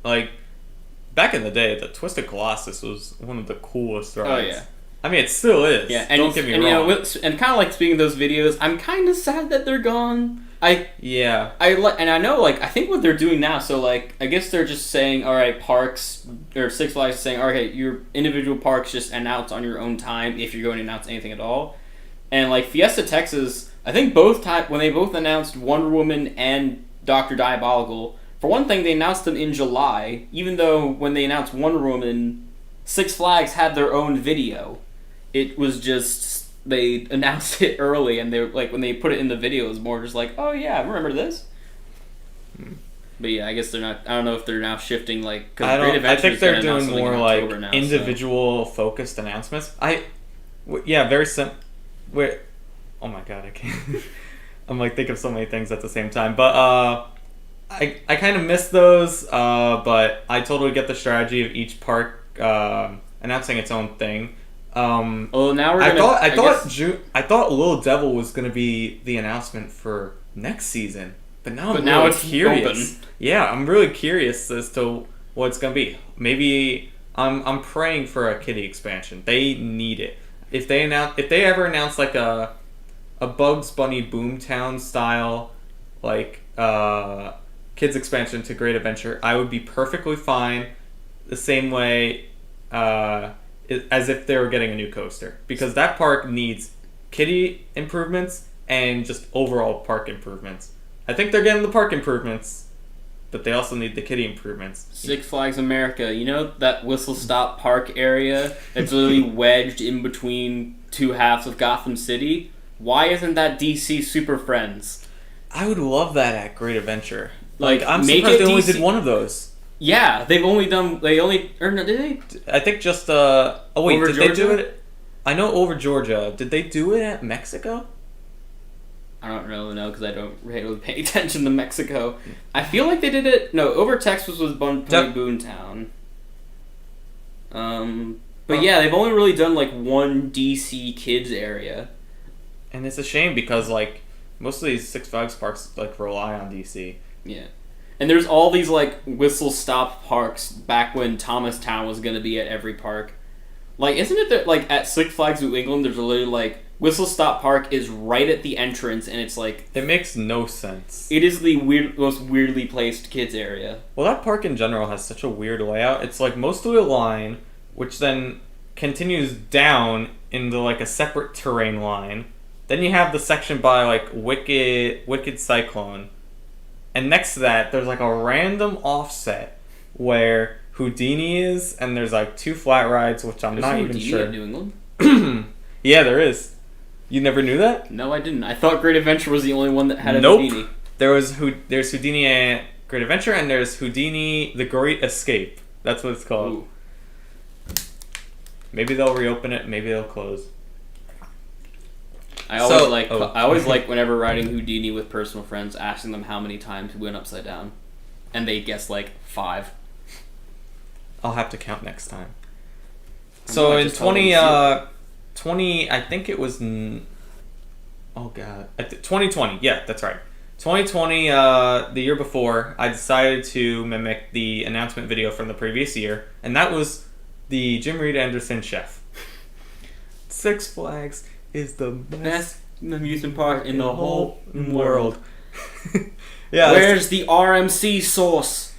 like back in the day, the Twisted Colossus was one of the coolest rides. Oh yeah. I mean, it still is. Yeah, and don't get me wrong. And kind of like speaking of those videos, I'm kind of sad that they're gone. I know, like, I think what they're doing now. So like, I guess they're just saying, all right, parks or Six Flags is saying, all right, your individual parks just announce on your own time if you're going to announce anything at all. And like Fiesta Texas, I think when they both announced Wonder Woman and Dr. Diabolical. For one thing, they announced them in July, even though when they announced Wonder Woman, Six Flags had their own video. It was just they announced it early, and they like when they put it in the video, it was more just like, oh yeah, I remember this. But yeah, I guess they're not. I don't know if they're now shifting like. Cause I think they're doing more like now, individual focused announcements. Very simple. Wait, oh my god, I can't. I'm like thinking of so many things at the same time, but I kind of miss those. But I totally get the strategy of each park announcing its own thing. Well, now we're. I thought Little Devil was gonna be the announcement for next season. But now it's curious. Open. Yeah, I'm really curious as to what it's gonna be. Maybe I'm praying for a kiddie expansion. They need it. If they ever announce like a Bugs Bunny Boomtown style like kids expansion to Great Adventure, I would be perfectly fine. The same way as if they were getting a new coaster, because that park needs kiddie improvements and just overall park improvements. I think they're getting the park improvements, but they also need the kiddie improvements. Six Flags America, you know that Whistle Stop Park area that's literally wedged in between two halves of Gotham City? Why isn't that DC Super Friends? I would love that at Great Adventure. Like I'm surprised they only did one of those. Yeah, did they? I think just oh wait, over did Georgia? They do it? I know over Georgia. Did they do it at Mexico? I don't really know because I don't really pay attention to Mexico. I feel like they did it. No, over Texas was Boontown. But yeah, they've only really done like one DC kids area, and it's a shame because like most of these Six Flags parks like rely on DC. Yeah, and there's all these like whistle stop parks back when Thomastown was gonna be at every park. Like, isn't it that like at Six Flags New England, there's literally like. Whistle Stop Park is right at the entrance, and it's like... It makes no sense. It is the most weirdly placed kids area. Well, that park in general has such a weird layout. It's like mostly a line, which then continues down into like a separate terrain line. Then you have the section by like Wicked Cyclone. And next to that, there's like a random offset where Houdini is, and there's like two flat rides, which I'm not even sure. There's Houdini at New England? Yeah, there is. You never knew that? No, I didn't. I thought Great Adventure was the only one that had a Houdini. There's Houdini at Great Adventure, and there's Houdini The Great Escape. That's what it's called. Ooh. Maybe they'll reopen it. Maybe they'll close. I always like whenever riding Houdini with personal friends, asking them how many times we went upside down, and they guess like 5. I'll have to count next time. So in 20, I think it was, 2020, yeah, that's right. 2020, the year before, I decided to mimic the announcement video from the previous year, and that was the Jim Reed Anderson Chef. Six Flags is the best amusement park in the whole world. Yeah. Where's the RMC sauce?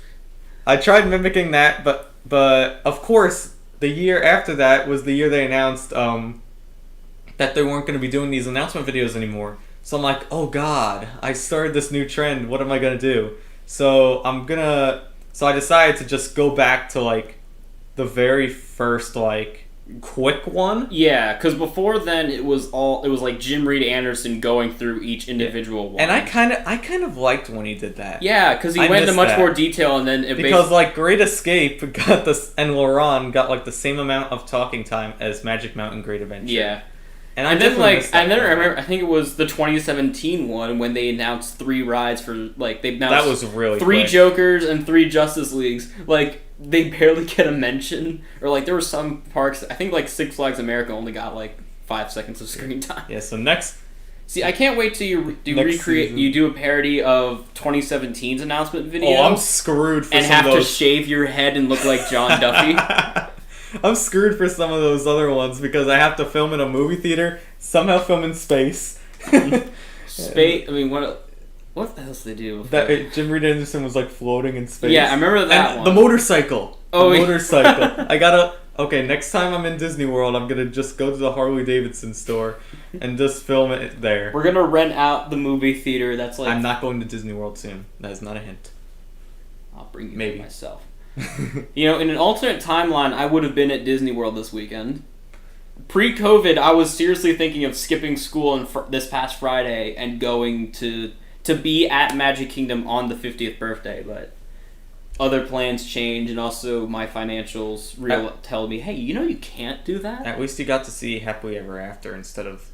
I tried mimicking that, but of course, the year after that was the year they announced, that they weren't going to be doing these announcement videos anymore. So I'm like, oh god, I started this new trend, what am I going to do? So I decided to just go back to like the very first like quick one. Yeah, because before then it was like Jim Reed Anderson going through each individual one. And I kind of liked when he did that. Yeah, because he went into much more detail, and then like Great Escape got this, and Laurent got like the same amount of talking time as Magic Mountain Great Adventure. Yeah. And I remember, I think it was the 2017 one when they announced 3 rides for, like, they announced that was really 3 quick. Jokers and 3 Justice Leagues. Like, they barely get a mention. Or, like, there were some parks, I think, like, Six Flags America only got, like, 5 seconds of screen time. Yeah, so next... See, I can't wait till you do a parody of 2017's announcement video. Oh, I'm screwed for and some of those. And have to shave your head and look like John Duffy. I'm screwed for some of those other ones because I have to film in a movie theater, somehow film in space. Space. I mean, what else did they do? Jim Reed Anderson was like floating in space. Yeah, I remember that one. The motorcycle. Oh, motorcycle. Okay, next time I'm in Disney World, I'm gonna just go to the Harley Davidson store and just film it there. We're gonna rent out the movie theater. That's like. I'm not going to Disney World soon. That is not a hint. I'll bring you there myself. You know, in an alternate timeline, I would have been at Disney World this weekend. pre-COVID, I was seriously thinking of skipping school this past Friday and going to be at Magic Kingdom on the 50th birthday, but other plans change, and also my financials tell me, hey, you can't do that. At least you got to see Happily Ever After instead of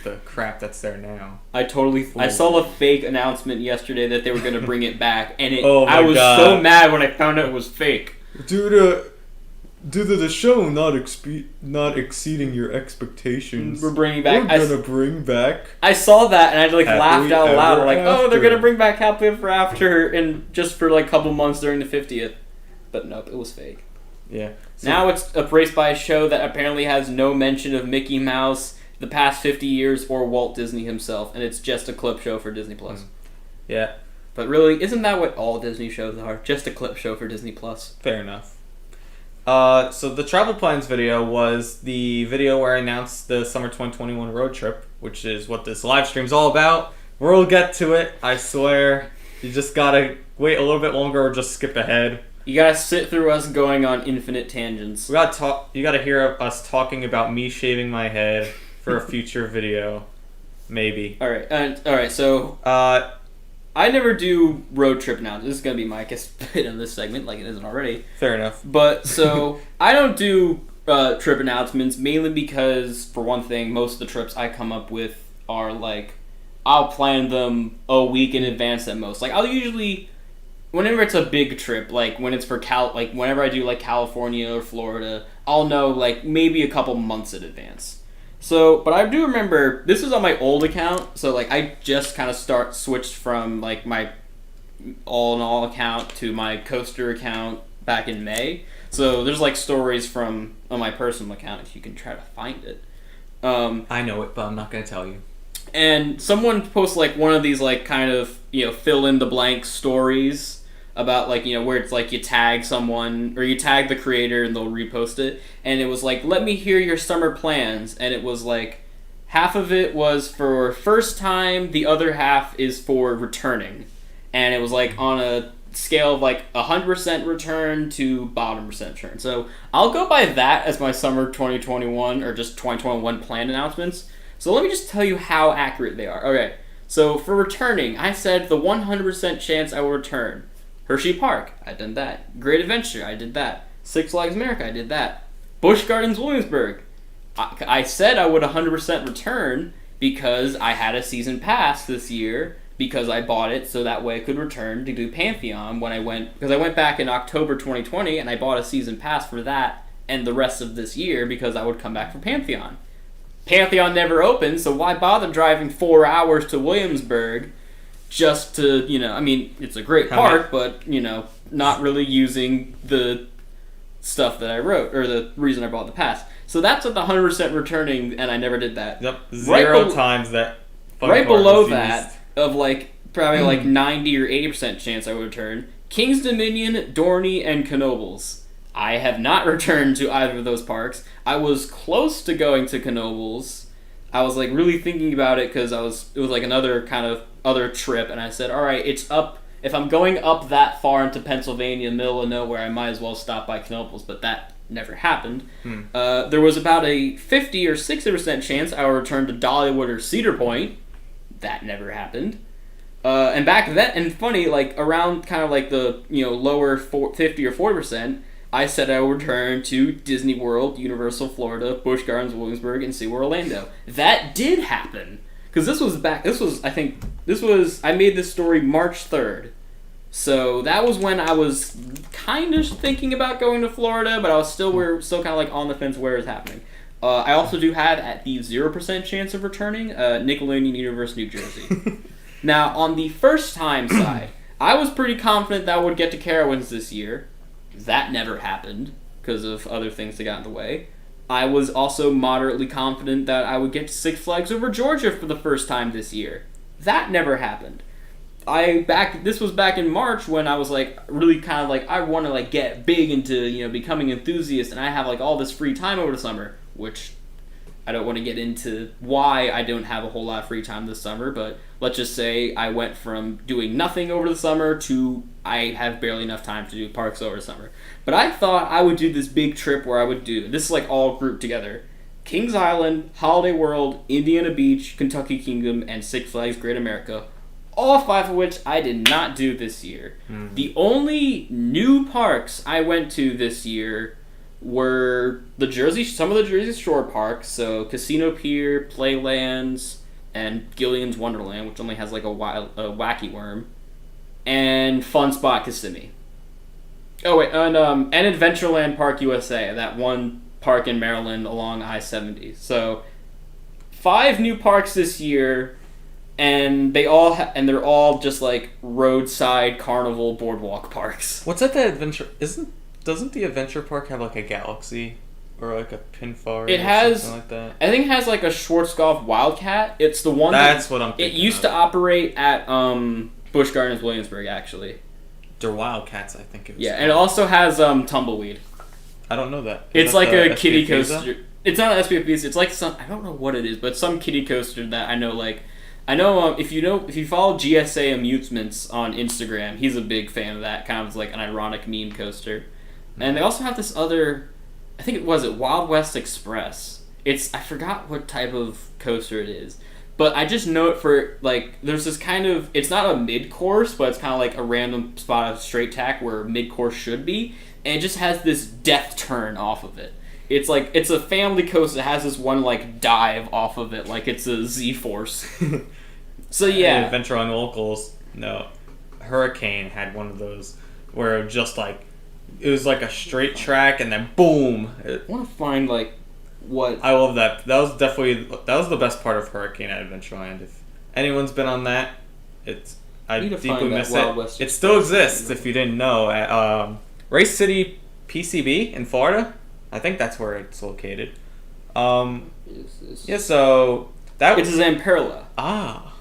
the crap that's there now. I saw a fake announcement yesterday that they were going to bring it back, and I was so mad when I found out it was fake. Due to the show not exceeding your expectations, we're bringing back. I saw that and I laughed out loud. Like, oh, they're gonna bring back Happily Ever After, and just for a couple months during the 50th. But nope, it was fake. Yeah. So, now it's appraised by a show that apparently has no mention of Mickey Mouse, the past 50 years, or Walt Disney himself, and it's just a clip show for Disney Plus. Yeah. But really, isn't that what all Disney shows are? Just a clip show for Disney Plus. Fair enough. So the travel plans video was the video where I announced the summer 2021 road trip, which is what this live stream's all about. We'll get to it, I swear. You just gotta wait a little bit longer or just skip ahead. You gotta sit through us going on infinite tangents. You gotta hear us talking about me shaving my head for a future video. Maybe. Alright, so I never do road trip now. This is going to be my bit in this segment, like it isn't already. Fair enough. But, so, I don't do trip announcements, mainly because, for one thing, most of the trips I come up with are, I'll plan them a week in advance at most. I'll usually, whenever it's a big trip, when it's for whenever I do, California or Florida, I'll know, maybe a couple months in advance. So, but I do remember, this was on my old account, so, I just kind of switched from, my all-in-all account to my Coaster account back in May. So, there's, stories on my personal account, if you can try to find it. I know it, but I'm not going to tell you. And someone posts, one of these, kind of, fill-in-the-blank stories about, where it's, you tag someone, or you tag the creator and they'll repost it, and it was, let me hear your summer plans, and it was, half of it was for first time, the other half is for returning, and it was, on a scale of, 100% return to bottom percent return. So, I'll go by that as my summer 2021, or just 2021 plan announcements. So, let me just tell you how accurate they are. Okay, so for returning, I said the 100% chance I will return. Hershey Park, I did that. Great Adventure, I did that. Six Flags America, I did that. Busch Gardens Williamsburg, I said I would 100% return because I had a season pass this year because I bought it so that way I could return to do Pantheon because I went back in October 2020 and I bought a season pass for that and the rest of this year because I would come back for Pantheon. Pantheon never opened, so why bother driving 4 hours to Williamsburg just to, it's a great park, but, not really using the stuff that I wrote, or the reason I bought the pass. So that's at the 100% returning, and I never did that. Yep, zero times that. Right below that, of, probably, 90 or 80% chance I would return, King's Dominion, Dorney, and Knoebels. I have not returned to either of those parks. I was close to going to Knoebels. I was, really thinking about it, because it was, another kind of other trip, and I said, alright, it's up, if I'm going up that far into Pennsylvania, middle of nowhere, I might as well stop by Knoebels, but that never happened. There was about a 50 or 60% chance I would return to Dollywood or Cedar Point. That never happened. And back then, and funny, around kind of the, lower 50 or 40%, I said I would return to Disney World, Universal Florida, Busch Gardens, Williamsburg, and SeaWorld Orlando. That did happen. Because I made this story March 3rd. So that was when I was kind of thinking about going to Florida, but I was still kind of on the fence where it's happening. I also do have at the 0% chance of returning Nickelodeon Universe, New Jersey. Now, on the first time side, I was pretty confident that I would get to Carowinds this year. That never happened because of other things that got in the way. I was also moderately confident that I would get to Six Flags Over Georgia for the first time this year. That never happened. This was back in March when I was really kind of I want to get big into becoming an enthusiast, and I have all this free time over the summer, which I don't want to get into why I don't have a whole lot of free time this summer, but let's just say I went from doing nothing over the summer to I have barely enough time to do parks over the summer. But I thought I would do this big trip where I would do, this is all grouped together, Kings Island, Holiday World, Indiana Beach, Kentucky Kingdom, and Six Flags Great America. All 5 of which I did not do this year. The only new parks I went to this year were some of the Jersey Shore parks, so Casino Pier, Playlands, and Gillian's Wonderland, which only has like a wacky worm, and Fun Spot Kissimmee. Oh wait, and Adventureland Park USA, that one park in Maryland along I-70. So 5 new parks this year. And they're all just like roadside carnival boardwalk parks. What's at the adventure? Doesn't the adventure park have like a galaxy or like a pinfall? It has something like that. I think it has like a Schwarzkopf Wildcat. It's the one that's what I'm thinking. It used to operate at Busch Gardens Williamsburg actually. They're Wildcats, I think it was. Yeah, and it also has Tumbleweed. I don't know that. It's like a kiddie SPF coaster. It's not an SPF. It's like some, I don't know what it is, but some kiddie coaster that I know like. I know if you follow GSA Amusements on Instagram, he's a big fan of that. Kind of like an ironic meme coaster. And they also have this other, I think it Wild West Express. I forgot what type of coaster it is, but I just know it for like there's this kind of, it's not a mid course, but it's kind of like a random spot of straight tack where mid course should be, and it just has this death turn off of it. It's like it's a family coaster that has this one like dive off of it, like it's a Z-Force. So yeah, Adventure on Locals. No, Hurricane had one of those where it just like it was like a straight track and then boom. I want to find like what I love that. That was the best part of Hurricane at Adventureland. If anyone's been on that, I deeply miss it. It still exists if you didn't know at Race City PCB in Florida. I think that's where it's located. Yeah, so it's a Zamperla. Ah.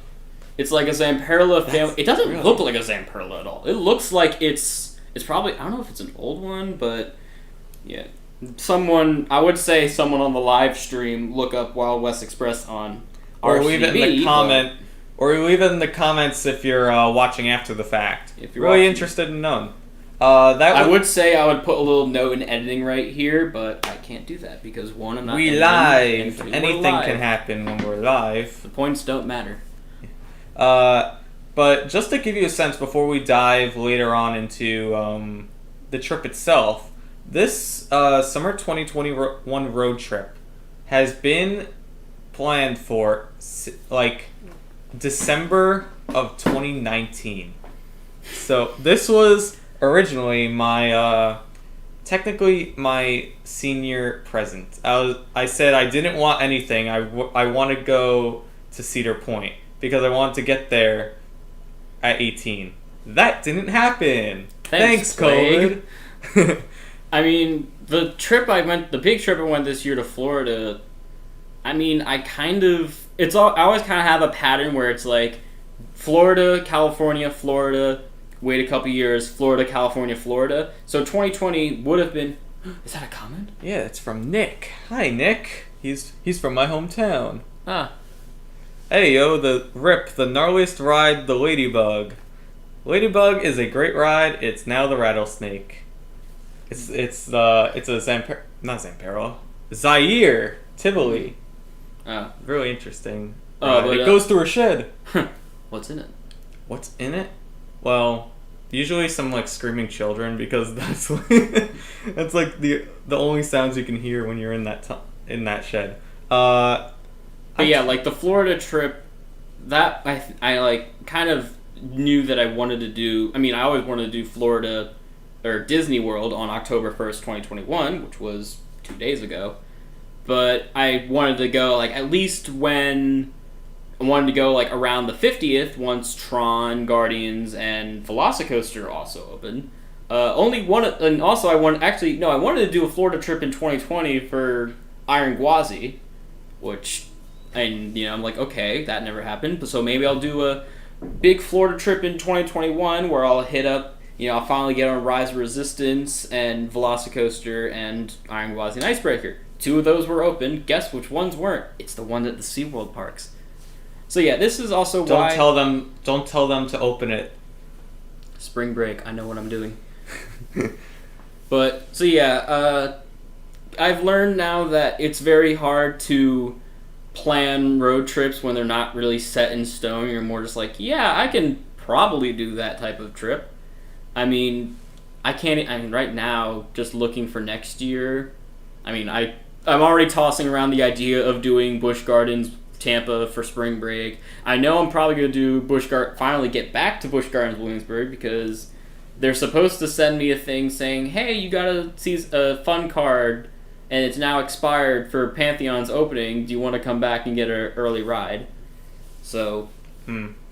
It's like a Zamperla family. It doesn't look like a Zamperla at all. It looks like it's probably, I don't know if it's an old one, but yeah. I would say someone on the live stream look up Wild West Express on or RCB, leave it in the comment, or leave it in the comments if you're watching after the fact. If you're really interested in knowing. I would say I would put a little note in editing right here, but I can't do that because one, I'm not. We live. Anything can happen when we're live. The points don't matter. But just to give you a sense before we dive later on into the trip itself, this summer 2021 road trip has been planned for like December of 2019. So this was originally technically my senior present. I said I didn't want anything. I want to go to Cedar Point because I wanted to get there at 18. That didn't happen. Thanks COVID. I mean, the big trip I went this year to Florida, I mean, I always kind of have a pattern where it's like Florida, California, Florida, wait a couple years, Florida, California, Florida. So 2020 would have been... Is that a comment? Yeah, it's from Nick. Hi, Nick. He's from my hometown. Ah. Hey, yo, the gnarliest ride, the Ladybug. Ladybug is a great ride. It's now the Rattlesnake. It's a not Zamperla. Zaire, Tivoli. Oh. Really interesting. But, it goes through a shed. What's in it? What's in it? Well, usually some like screaming children because that's like the only sounds you can hear when you're in that shed. But yeah, like the Florida trip, that I like kind of knew that I wanted to do. I mean, I always wanted to do Florida or Disney World on October 1st, 2021, which was 2 days ago. But I wanted to go like at least when I wanted to go like around the 50th once Tron, Guardians, and Velocicoaster also open. Only one, and also I wanted to do a Florida trip in 2020 for Iron Gwazi, which, and I'm like, okay, that never happened. So maybe I'll do a big Florida trip in 2021 where I'll hit up, I'll finally get on Rise of Resistance and Velocicoaster and Iron Gwazi and Icebreaker. 2 of those were open. Guess which ones weren't? It's the one at the SeaWorld parks. So yeah, this is also why... Don't tell them to open it. Spring break, I know what I'm doing. But, so yeah, I've learned now that it's very hard to plan road trips when they're not really set in stone. You're more just like, yeah, I can probably do that type of trip. I mean, right now, just looking for next year, I mean, I'm already tossing around the idea of doing Busch Gardens Tampa for spring break. I know I'm probably going to do finally get back to Busch Gardens Williamsburg, because they're supposed to send me a thing saying, hey, you got a fun card, and it's now expired for Pantheon's opening. Do you want to come back and get an early ride? So,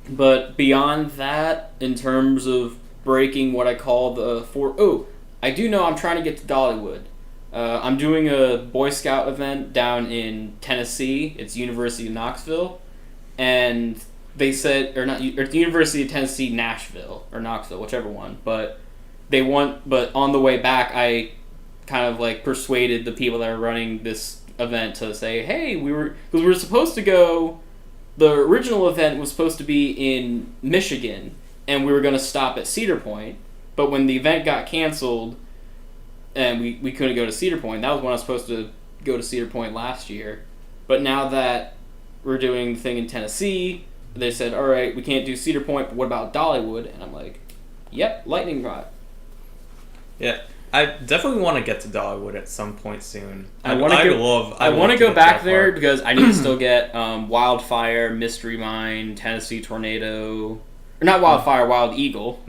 but beyond that, in terms of breaking what I call I do know I'm trying to get to Dollywood. I'm doing a Boy Scout event down in Tennessee. It's University of Knoxville, and they said, or the University of Tennessee, Nashville or Knoxville, whichever one. But on the way back, I kind of like persuaded the people that are running this event to say, hey, because we were supposed to go. The original event was supposed to be in Michigan, and we were going to stop at Cedar Point. But when the event got canceled, and we couldn't go to Cedar Point. That was when I was supposed to go to Cedar Point last year. But now that we're doing the thing in Tennessee, they said, all right, we can't do Cedar Point, but what about Dollywood? And I'm like, yep, lightning rod. Yeah, I definitely want to get to Dollywood at some point soon. I want to go back there because I need to still get Wildfire, Mystery Mine, Tennessee Tornado, or not Wildfire, Wild Eagle.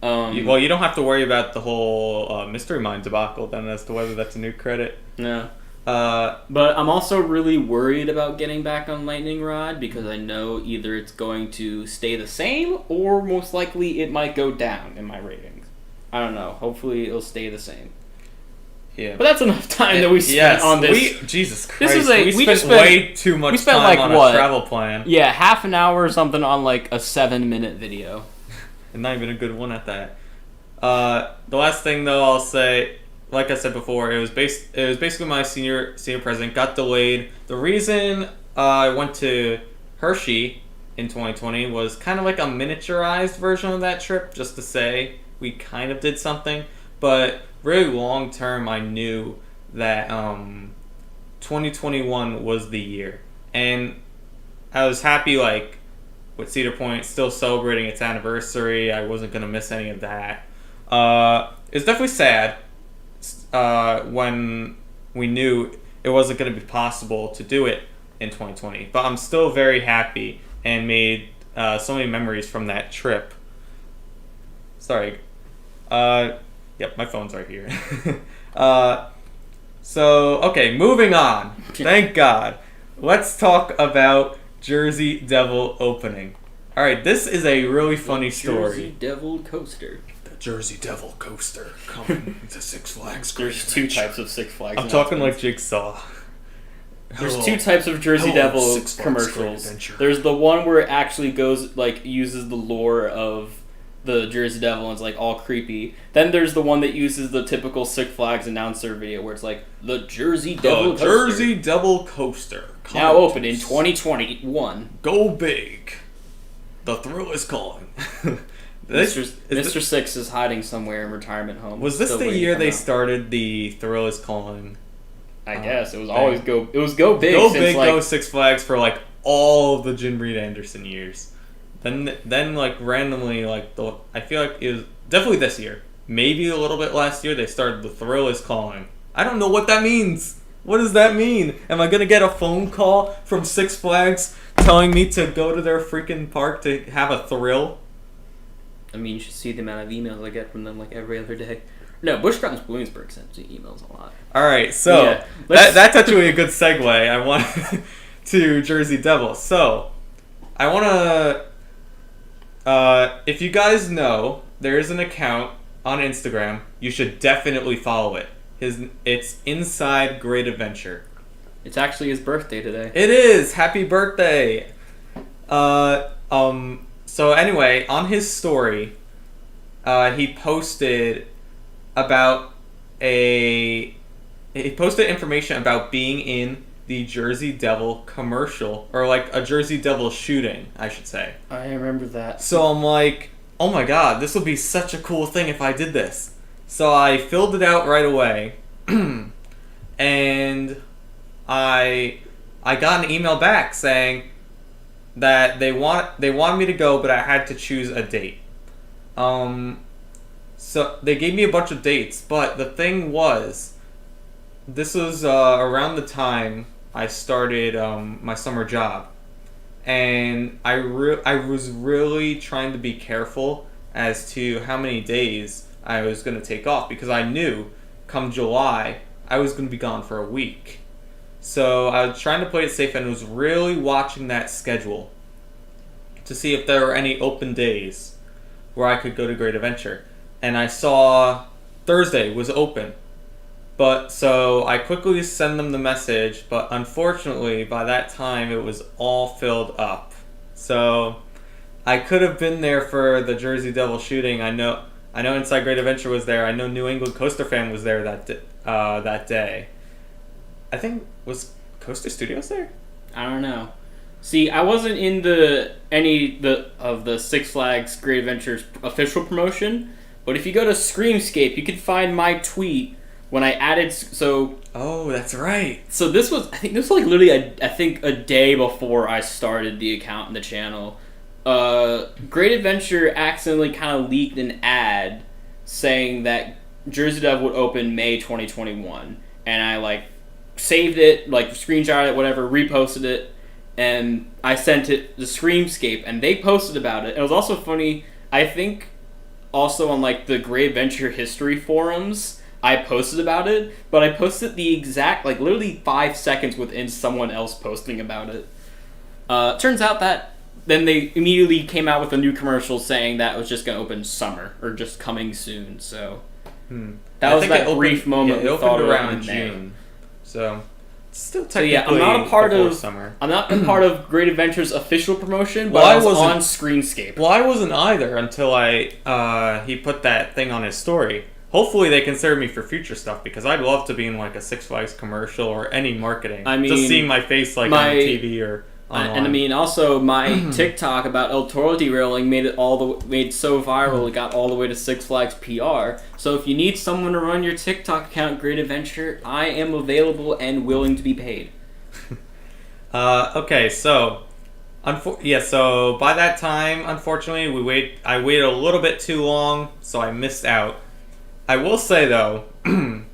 Well, you don't have to worry about the whole Mystery Mine debacle then as to whether that's a new credit. No. But I'm also really worried about getting back on Lightning Rod because I know either it's going to stay the same or most likely it might go down in my ratings. I don't know. Hopefully it'll stay the same. Yeah. But that's enough time that we spent on this. Jesus Christ. We spent way too much time on a travel plan. Yeah, half an hour or something on like a 7-minute video. And not even a good one at that. The last thing though I'll say, like I said before, it was basically my senior president got delayed. The reason I went to Hershey in 2020 was kind of like a miniaturized version of that trip, just to say we kind of did something. But really long term, I knew that 2021 was the year, and I was happy like with Cedar Point still celebrating its anniversary. I wasn't gonna miss any of that. It's definitely sad when we knew it wasn't going to be possible to do it in 2020. But I'm still very happy and made so many memories from that trip. Sorry. Yep, my phone's right here. Okay, moving on. Thank God. Let's talk about Jersey Devil opening. Alright, this is a really funny story. Jersey Devil coaster. Jersey Devil coaster coming to Six Flags. There's two types of Six Flags. I'm talking like Jigsaw. There's two types of Jersey Devil commercials. There's the one where it actually goes like uses the lore of the Jersey Devil and it's like all creepy. Then there's the one that uses the typical Six Flags announcer video where it's like the Jersey Devil coaster. Jersey Devil coaster. Now open in 2021. Go big. The thrill is calling. Mr. Six is hiding somewhere in retirement home. Was this the year they started the Thrill is Calling? I guess it was always go. It was go big. Go big, go Six Flags for like all of the Jim Reed Anderson years. Then like randomly I feel like it was definitely this year, maybe a little bit last year. They started the Thrill is Calling. I don't know what that means. What does that mean? Am I gonna get a phone call from Six Flags telling me to go to their freaking park to have a thrill? I mean, you should see the amount of emails I get from them like every other day. No, Busch Gardens Williamsburg sends me emails a lot. All right, so that's actually a good segue. I want to Jersey Devil. So I want to. If you guys know, there is an account on Instagram. You should definitely follow it. It's Inside Great Adventure. It's actually his birthday today. It is. Happy birthday. So anyway, on his story, he posted information about being in the Jersey Devil commercial, or like a Jersey Devil shooting, I should say. I remember that. So I'm like, oh my god, this would be such a cool thing if I did this. So I filled it out right away, and I got an email back saying that they wanted me to go, but I had to choose a date. So they gave me a bunch of dates, but the thing was, this was around the time I started my summer job, and I was really trying to be careful as to how many days I was going to take off, because I knew come July I was going to be gone for a week. So I was trying to play it safe and was really watching that schedule to see if there were any open days where I could go to Great Adventure. And I saw Thursday was open. But so I quickly sent them the message, but unfortunately by that time it was all filled up. So I could have been there for the Jersey Devil shooting. I know Inside Great Adventure was there. I know New England Coaster Fan was there that day. I think, was Coaster Studios there? I don't know. See, I wasn't in any of the Six Flags Great Adventures official promotion, but if you go to Screamscape, you can find my tweet when I added. So. Oh, that's right. So this was like literally a day before I started the account and the channel. Great Adventure accidentally kind of leaked an ad saying that Jersey Devil would open May 2021, and I saved it, screenshot it, whatever, reposted it, and I sent it to Screamscape, and they posted about it. It was also funny, I think, also on the Great Adventure history forums, I posted about it, but I posted the exact, literally 5 seconds within someone else posting about it. Turns out that then they immediately came out with a new commercial saying that it was just going to open summer, or just coming soon, so. That was that brief moment. Yeah, it opened around June. So, it's still technically I'm not a part of summer. I'm not a part of Great Adventure's official promotion, but I was on Screenscape. Well, I wasn't either until he put that thing on his story. Hopefully they consider me for future stuff, because I'd love to be in a Six Flags commercial or any marketing. I mean, just seeing my face on TV or online. And I mean, also my TikTok about El Toro derailing made so viral it got all the way to Six Flags PR. So if you need someone to run your TikTok account, Great Adventure, I am available and willing to be paid. Okay, so so by that time, unfortunately, I waited a little bit too long, so I missed out. I will say though,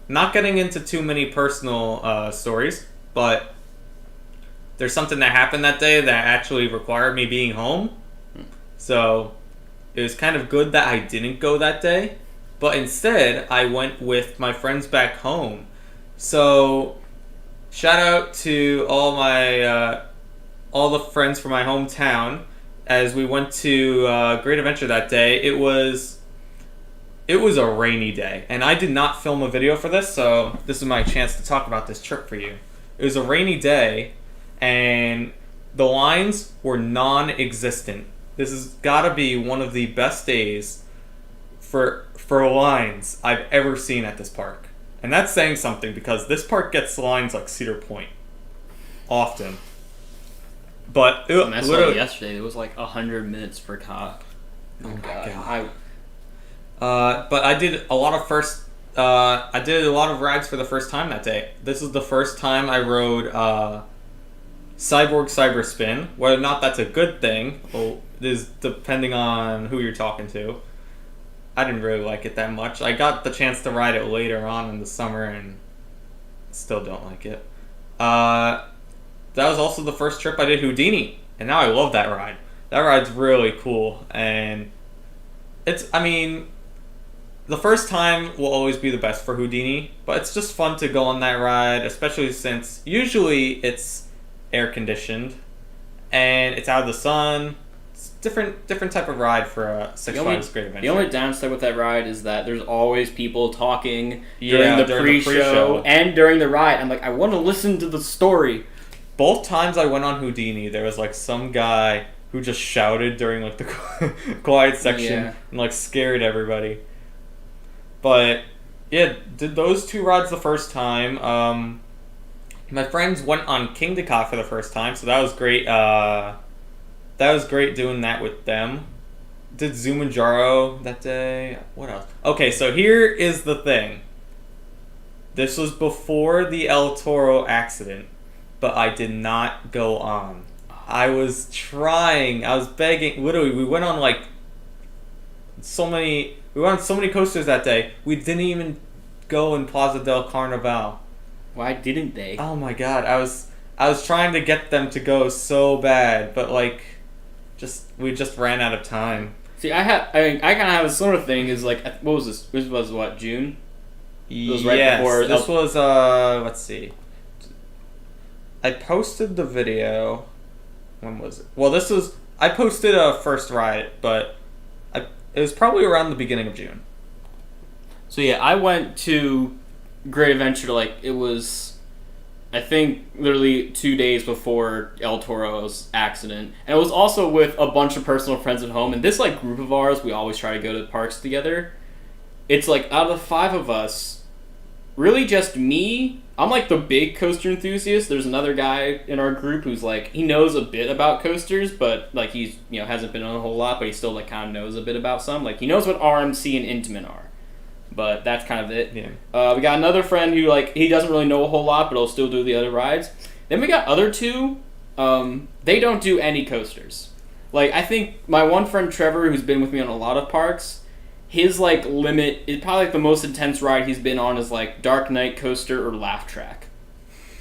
not getting into too many personal stories, but there's something that happened that day that actually required me being home. So it was kind of good that I didn't go that day. But instead, I went with my friends back home. So shout out to all the friends from my hometown as we went to Great Adventure that day. It was a rainy day. And I did not film a video for this, so this is my chance to talk about this trip for you. It was a rainy day, and the lines were non-existent. This has got to be one of the best days for lines I've ever seen at this park. And that's saying something, because this park gets lines like Cedar Point often. But I saw it yesterday. It was 100 minutes per cop. Oh my god. But I did a lot of rides for the first time that day. This is the first time I rode Cyborg Cyber Spin. Whether or not that's a good thing is depending on who you're talking to. I didn't really like it that much. I got the chance to ride it later on in the summer and still don't like it. That was also the first trip I did Houdini, and now I love that ride. That ride's really cool, and the first time will always be the best for Houdini, but it's just fun to go on that ride, especially since usually it's air conditioned and it's out of the sun. It's different type of ride for a Six Flags Great Adventure. The only downside with that ride is that there's always people talking during the pre-show and during the ride. I'm I want to listen to the story. Both times I went on Houdini, there was some guy who just shouted during the quiet section and scared everybody. But yeah, did those two rides the first time. My friends went on King Decott for the first time, so that was great. That was great doing that with them. Did Zumanjaro that day. What else? Okay, so here is the thing. This was before the El Toro accident, but I did not go on. I was trying. I was begging. Literally, we went on like so many. We went on so many coasters that day. We didn't even go in Plaza del Carnaval. Why didn't they? Oh my god! I was trying to get them to go so bad, but like, we just ran out of time. See, I kind of have a similar thing. Is like, what was this? This was what, June? It was right before. This was let's see. I posted the video. When was it? Well, I posted a first ride, but it was probably around the beginning of June. So yeah, I went to Great Adventure. Like, it was, I think, literally 2 days before El Toro's accident, and it was also with a bunch of personal friends at home. And this like group of ours, we always try to go to parks together. It's like, out of the 5 of us, really just me. I'm like the big coaster enthusiast. There's another guy in our group who's like, he knows a bit about coasters, but like he's, hasn't been on a whole lot, but he still like kind of knows a bit about some. Like, he knows what RMC and Intamin are, but that's kind of it. Yeah. We got another friend who like, he doesn't really know a whole lot, but he'll still do the other rides. Then we got other 2. They don't do any coasters. Like, I think my one friend Trevor, who's been with me on a lot of parks, his like limit is probably like the most intense ride he's been on is like Dark Knight Coaster or Laugh Track.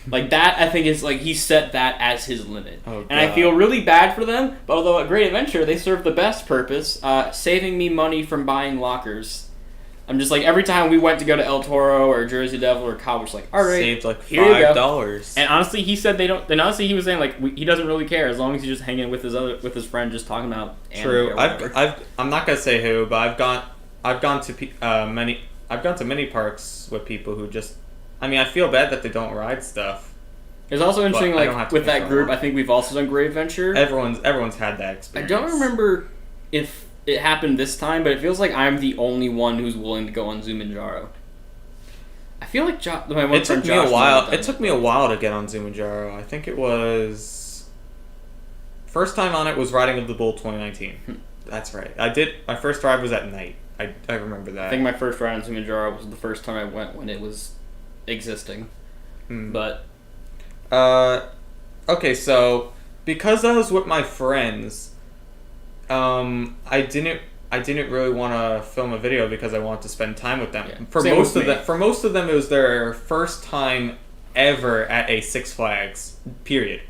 Like, that, I think, is like, he set that as his limit. Oh, and I feel really bad for them, but although at Great Adventure they serve the best purpose, saving me money from buying lockers. I'm just like, every time we went to go to El Toro or Jersey Devil or Cobb, we're just like, all right, saved like $5. And honestly, he said they don't. And honestly, he was saying like, he doesn't really care as long as he's just hanging with his friend, just talking about anime. True. Or whatever. I'm not gonna say who, but I've gone to many parks with people who just. I mean, I feel bad that they don't ride stuff. It's also interesting, like, with that group, I think we've also done Great Adventure. Everyone's had that experience. I don't remember if it happened this time, but it feels like I'm the only one who's willing to go on Zumanjaro. I feel like my one friend Josh. It took me a while to get on Zumanjaro. I think it was first time on it was Riding of the Bull 2019. That's right. I did. My first ride was at night. I remember that. I think my first ride on Zumanjaro was the first time I went when it was existing. But okay, so because I was with my friends, I didn't really want to film a video because I wanted to spend time with them. Yeah. For most of them, it was their first time ever at a Six Flags. Period.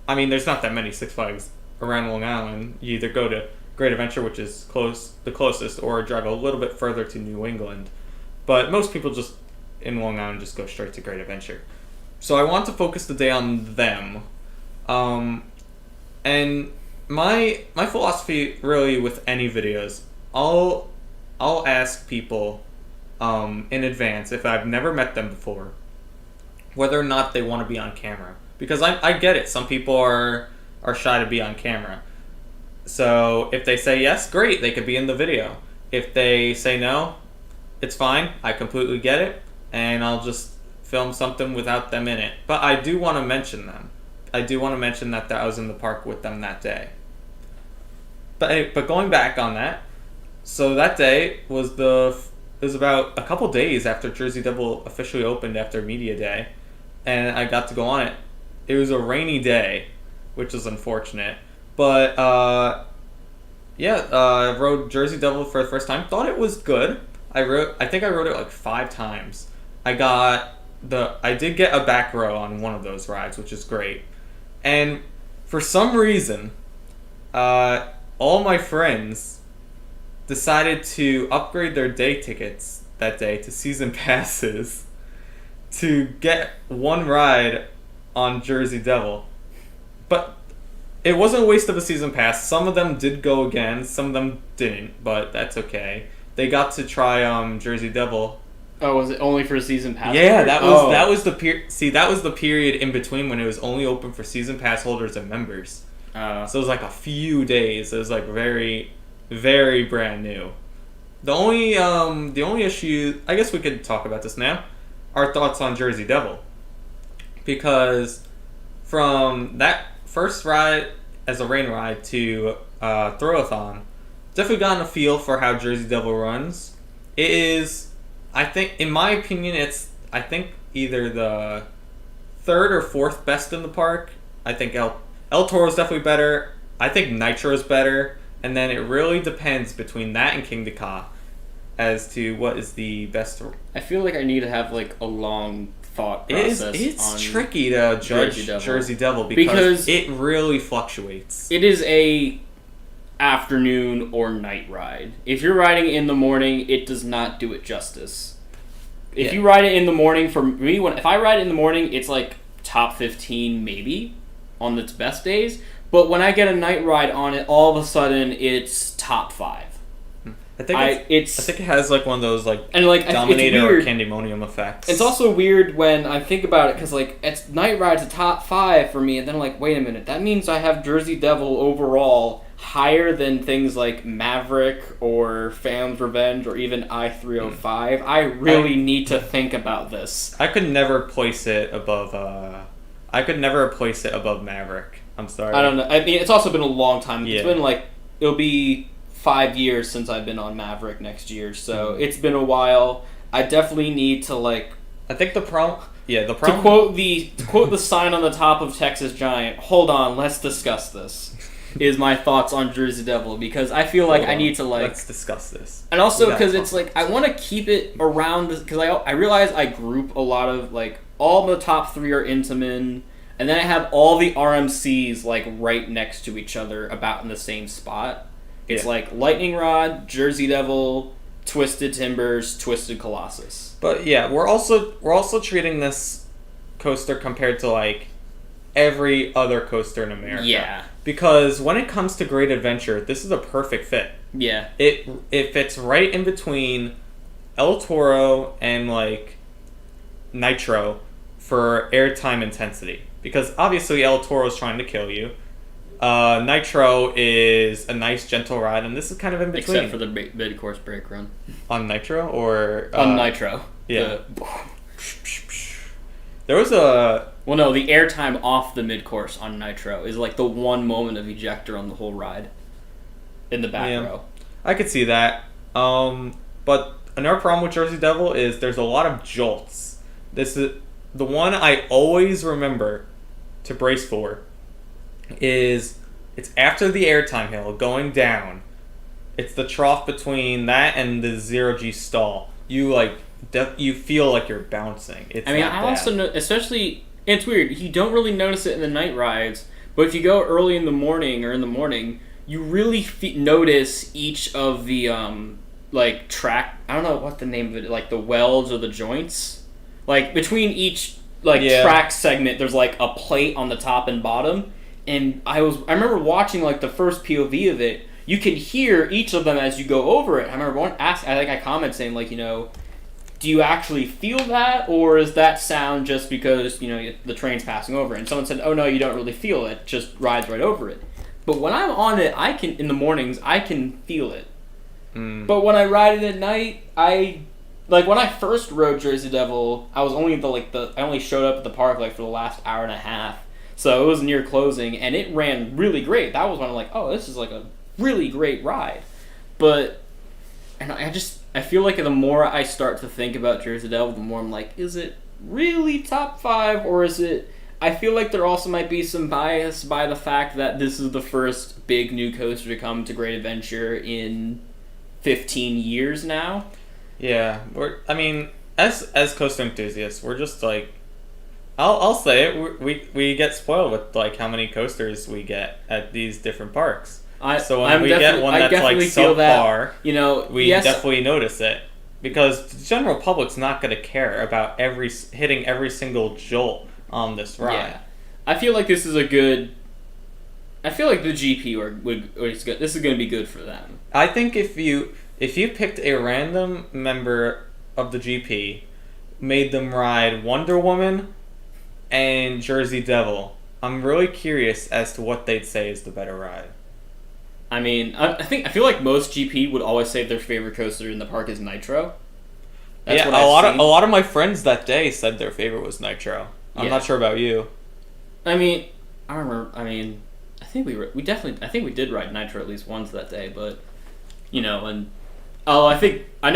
I mean, there's not that many Six Flags around Long Island. You either go to Great Adventure, which is the closest, or drive a little bit further to New England. But most people just in Long Island just go straight to Great Adventure. So I want to focus the day on them. And my philosophy really with any videos, I'll ask people in advance if I've never met them before whether or not they want to be on camera. Because I get it. Some people are shy to be on camera. So if they say yes, great, they could be in the video. If they say no, it's fine. I completely get it. And I'll just film something without them in it. But I do want to mention them. I do want to mention that I was in the park with them that day. But going back on that, so that day was about a couple days after Jersey Devil officially opened after Media Day, and I got to go on it. It was a rainy day, which is unfortunate. But I rode Jersey Devil for the first time. Thought it was good. I think I rode it like 5 times. I did get a back row on one of those rides, which is great. And for some reason, all my friends decided to upgrade their day tickets that day to season passes to get one ride on Jersey Devil. But it wasn't a waste of a season pass. Some of them did go again, some of them didn't, but that's okay. They got to try Jersey Devil. Oh, was it only for season pass? Yeah, that was the period in between when it was only open for season pass holders and members. So it was like a few days. It was like very, very brand new. The only issue, I guess we could talk about this now, our thoughts on Jersey Devil. Because from that first ride as a rain ride to Throwathon, definitely gotten a feel for how Jersey Devil runs. It is, I think, in my opinion, it's I think either the third or fourth best in the park. I think El Toro is definitely better. I think Nitro is better, and then it really depends between that and King Ka as to what is the best. I feel like I need to have like a long thought process. It's tricky to judge Jersey Devil because it really fluctuates. It is a afternoon or night ride. If you're riding in the morning, it does not do it justice. If you ride it in the morning, for me, if I ride it in the morning, it's like top 15 maybe on its best days. But when I get a night ride on it, all of a sudden it's top 5. I think it has like one of those like Dominator or Candymonium effects. It's also weird when I think about it because like it's night ride's a top 5 for me, and then I'm like, wait a minute, that means I have Jersey Devil overall higher than things like Maverick or Phantom's Revenge or even I-305. I really need to think about this. I could never place it above. Maverick. I'm sorry. I don't know. I mean, it's also been a long time. Yeah. It's been like it'll be 5 years since I've been on Maverick next year, so it's been a while. I definitely need to like. I think the problem. To quote the sign on the top of Texas Giant. Hold on, let's discuss this. Is my thoughts on Jersey Devil, because I feel like I need to like. Let's discuss this. And also because it's like I want to keep it around this because I realize I group a lot of like all the top 3 are Intamin, and then I have all the RMCs like right next to each other about in the same spot. It's like Lightning Rod, Jersey Devil, Twisted Timbers, Twisted Colossus. But yeah, we're also treating this coaster compared to like every other coaster in America. Yeah. Because when it comes to Great Adventure, this is a perfect fit. Yeah. It fits right in between El Toro and like Nitro for airtime intensity. Because obviously El Toro is trying to kill you. Nitro is a nice gentle ride, and this is kind of in between. Except for the mid-course brake run. On Nitro or on Nitro. Yeah. There was a. Well, no, the airtime off the mid-course on Nitro is like the one moment of ejector on the whole ride. In the back row. I could see that. But another problem with Jersey Devil is there's a lot of jolts. This is the one I always remember to brace for. Is it's after the airtime hill going down. It's the trough between that and the 0G stall. You like you feel like you're bouncing. I also know, especially it's weird. You don't really notice it in the night rides, but if you go early in the morning or in the morning, you really notice each of the like track. I don't know what the name of it, like the welds or the joints. Like between each track segment, there's like a plate on the top and bottom. And I remember watching like the first POV of it. You can hear each of them as you go over it. I remember I commented saying like, do you actually feel that, or is that sound just because the train's passing over? And someone said, oh no, you don't really feel it. It just rides right over it. But when I'm on it, in the mornings I can feel it. But when I ride it at night, when I first rode Jersey Devil, I was only I only showed up at the park like for the last hour and a half. So it was near closing, and it ran really great. That was when I'm like, oh, this is like a really great ride. I feel like the more I start to think about Jersey Devil, the more I'm like, is it really top 5, or is it... I feel like there also might be some bias by the fact that this is the first big new coaster to come to Great Adventure in 15 years now. Yeah, as coaster enthusiasts, we're just like... I'll say it. We get spoiled with like how many coasters we get at these different parks. So when we get one that's like subpar, we definitely notice it because the general public's not going to care about hitting every single jolt on this ride. Yeah. I feel like this is a good. I feel like the GP is good. This is going to be good for them. I think if you picked a random member of the GP, made them ride Wonder Woman and Jersey Devil, I'm really curious as to what they'd say is the better ride. I mean, I feel like most GP would always say their favorite coaster in the park is Nitro. That's a lot of my friends that day said their favorite was Nitro. I'm not sure about you. I mean, I remember. I mean, I think we did ride Nitro at least once that day, but I know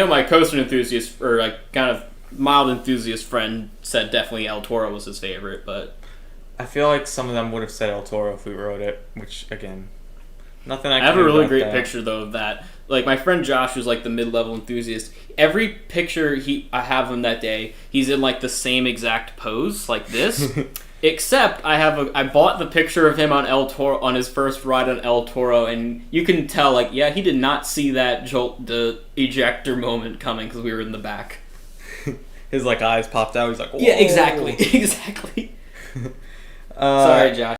my coaster enthusiasts are like kind of mild enthusiast friend said definitely El Toro was his favorite, but I feel like some of them would have said El Toro if we wrote it, which, again, nothing I I can have do a really about great that. picture though of that. Like my friend Josh, who's like the mid-level enthusiast. Every picture I have him that day, he's in like the same exact pose, like this. Except I bought the picture of him on El Toro on his first ride on El Toro, and you can tell like he did not see that the ejector moment coming because we were in the back. His like eyes popped out. He's like, whoa. Yeah, exactly. Sorry, Josh.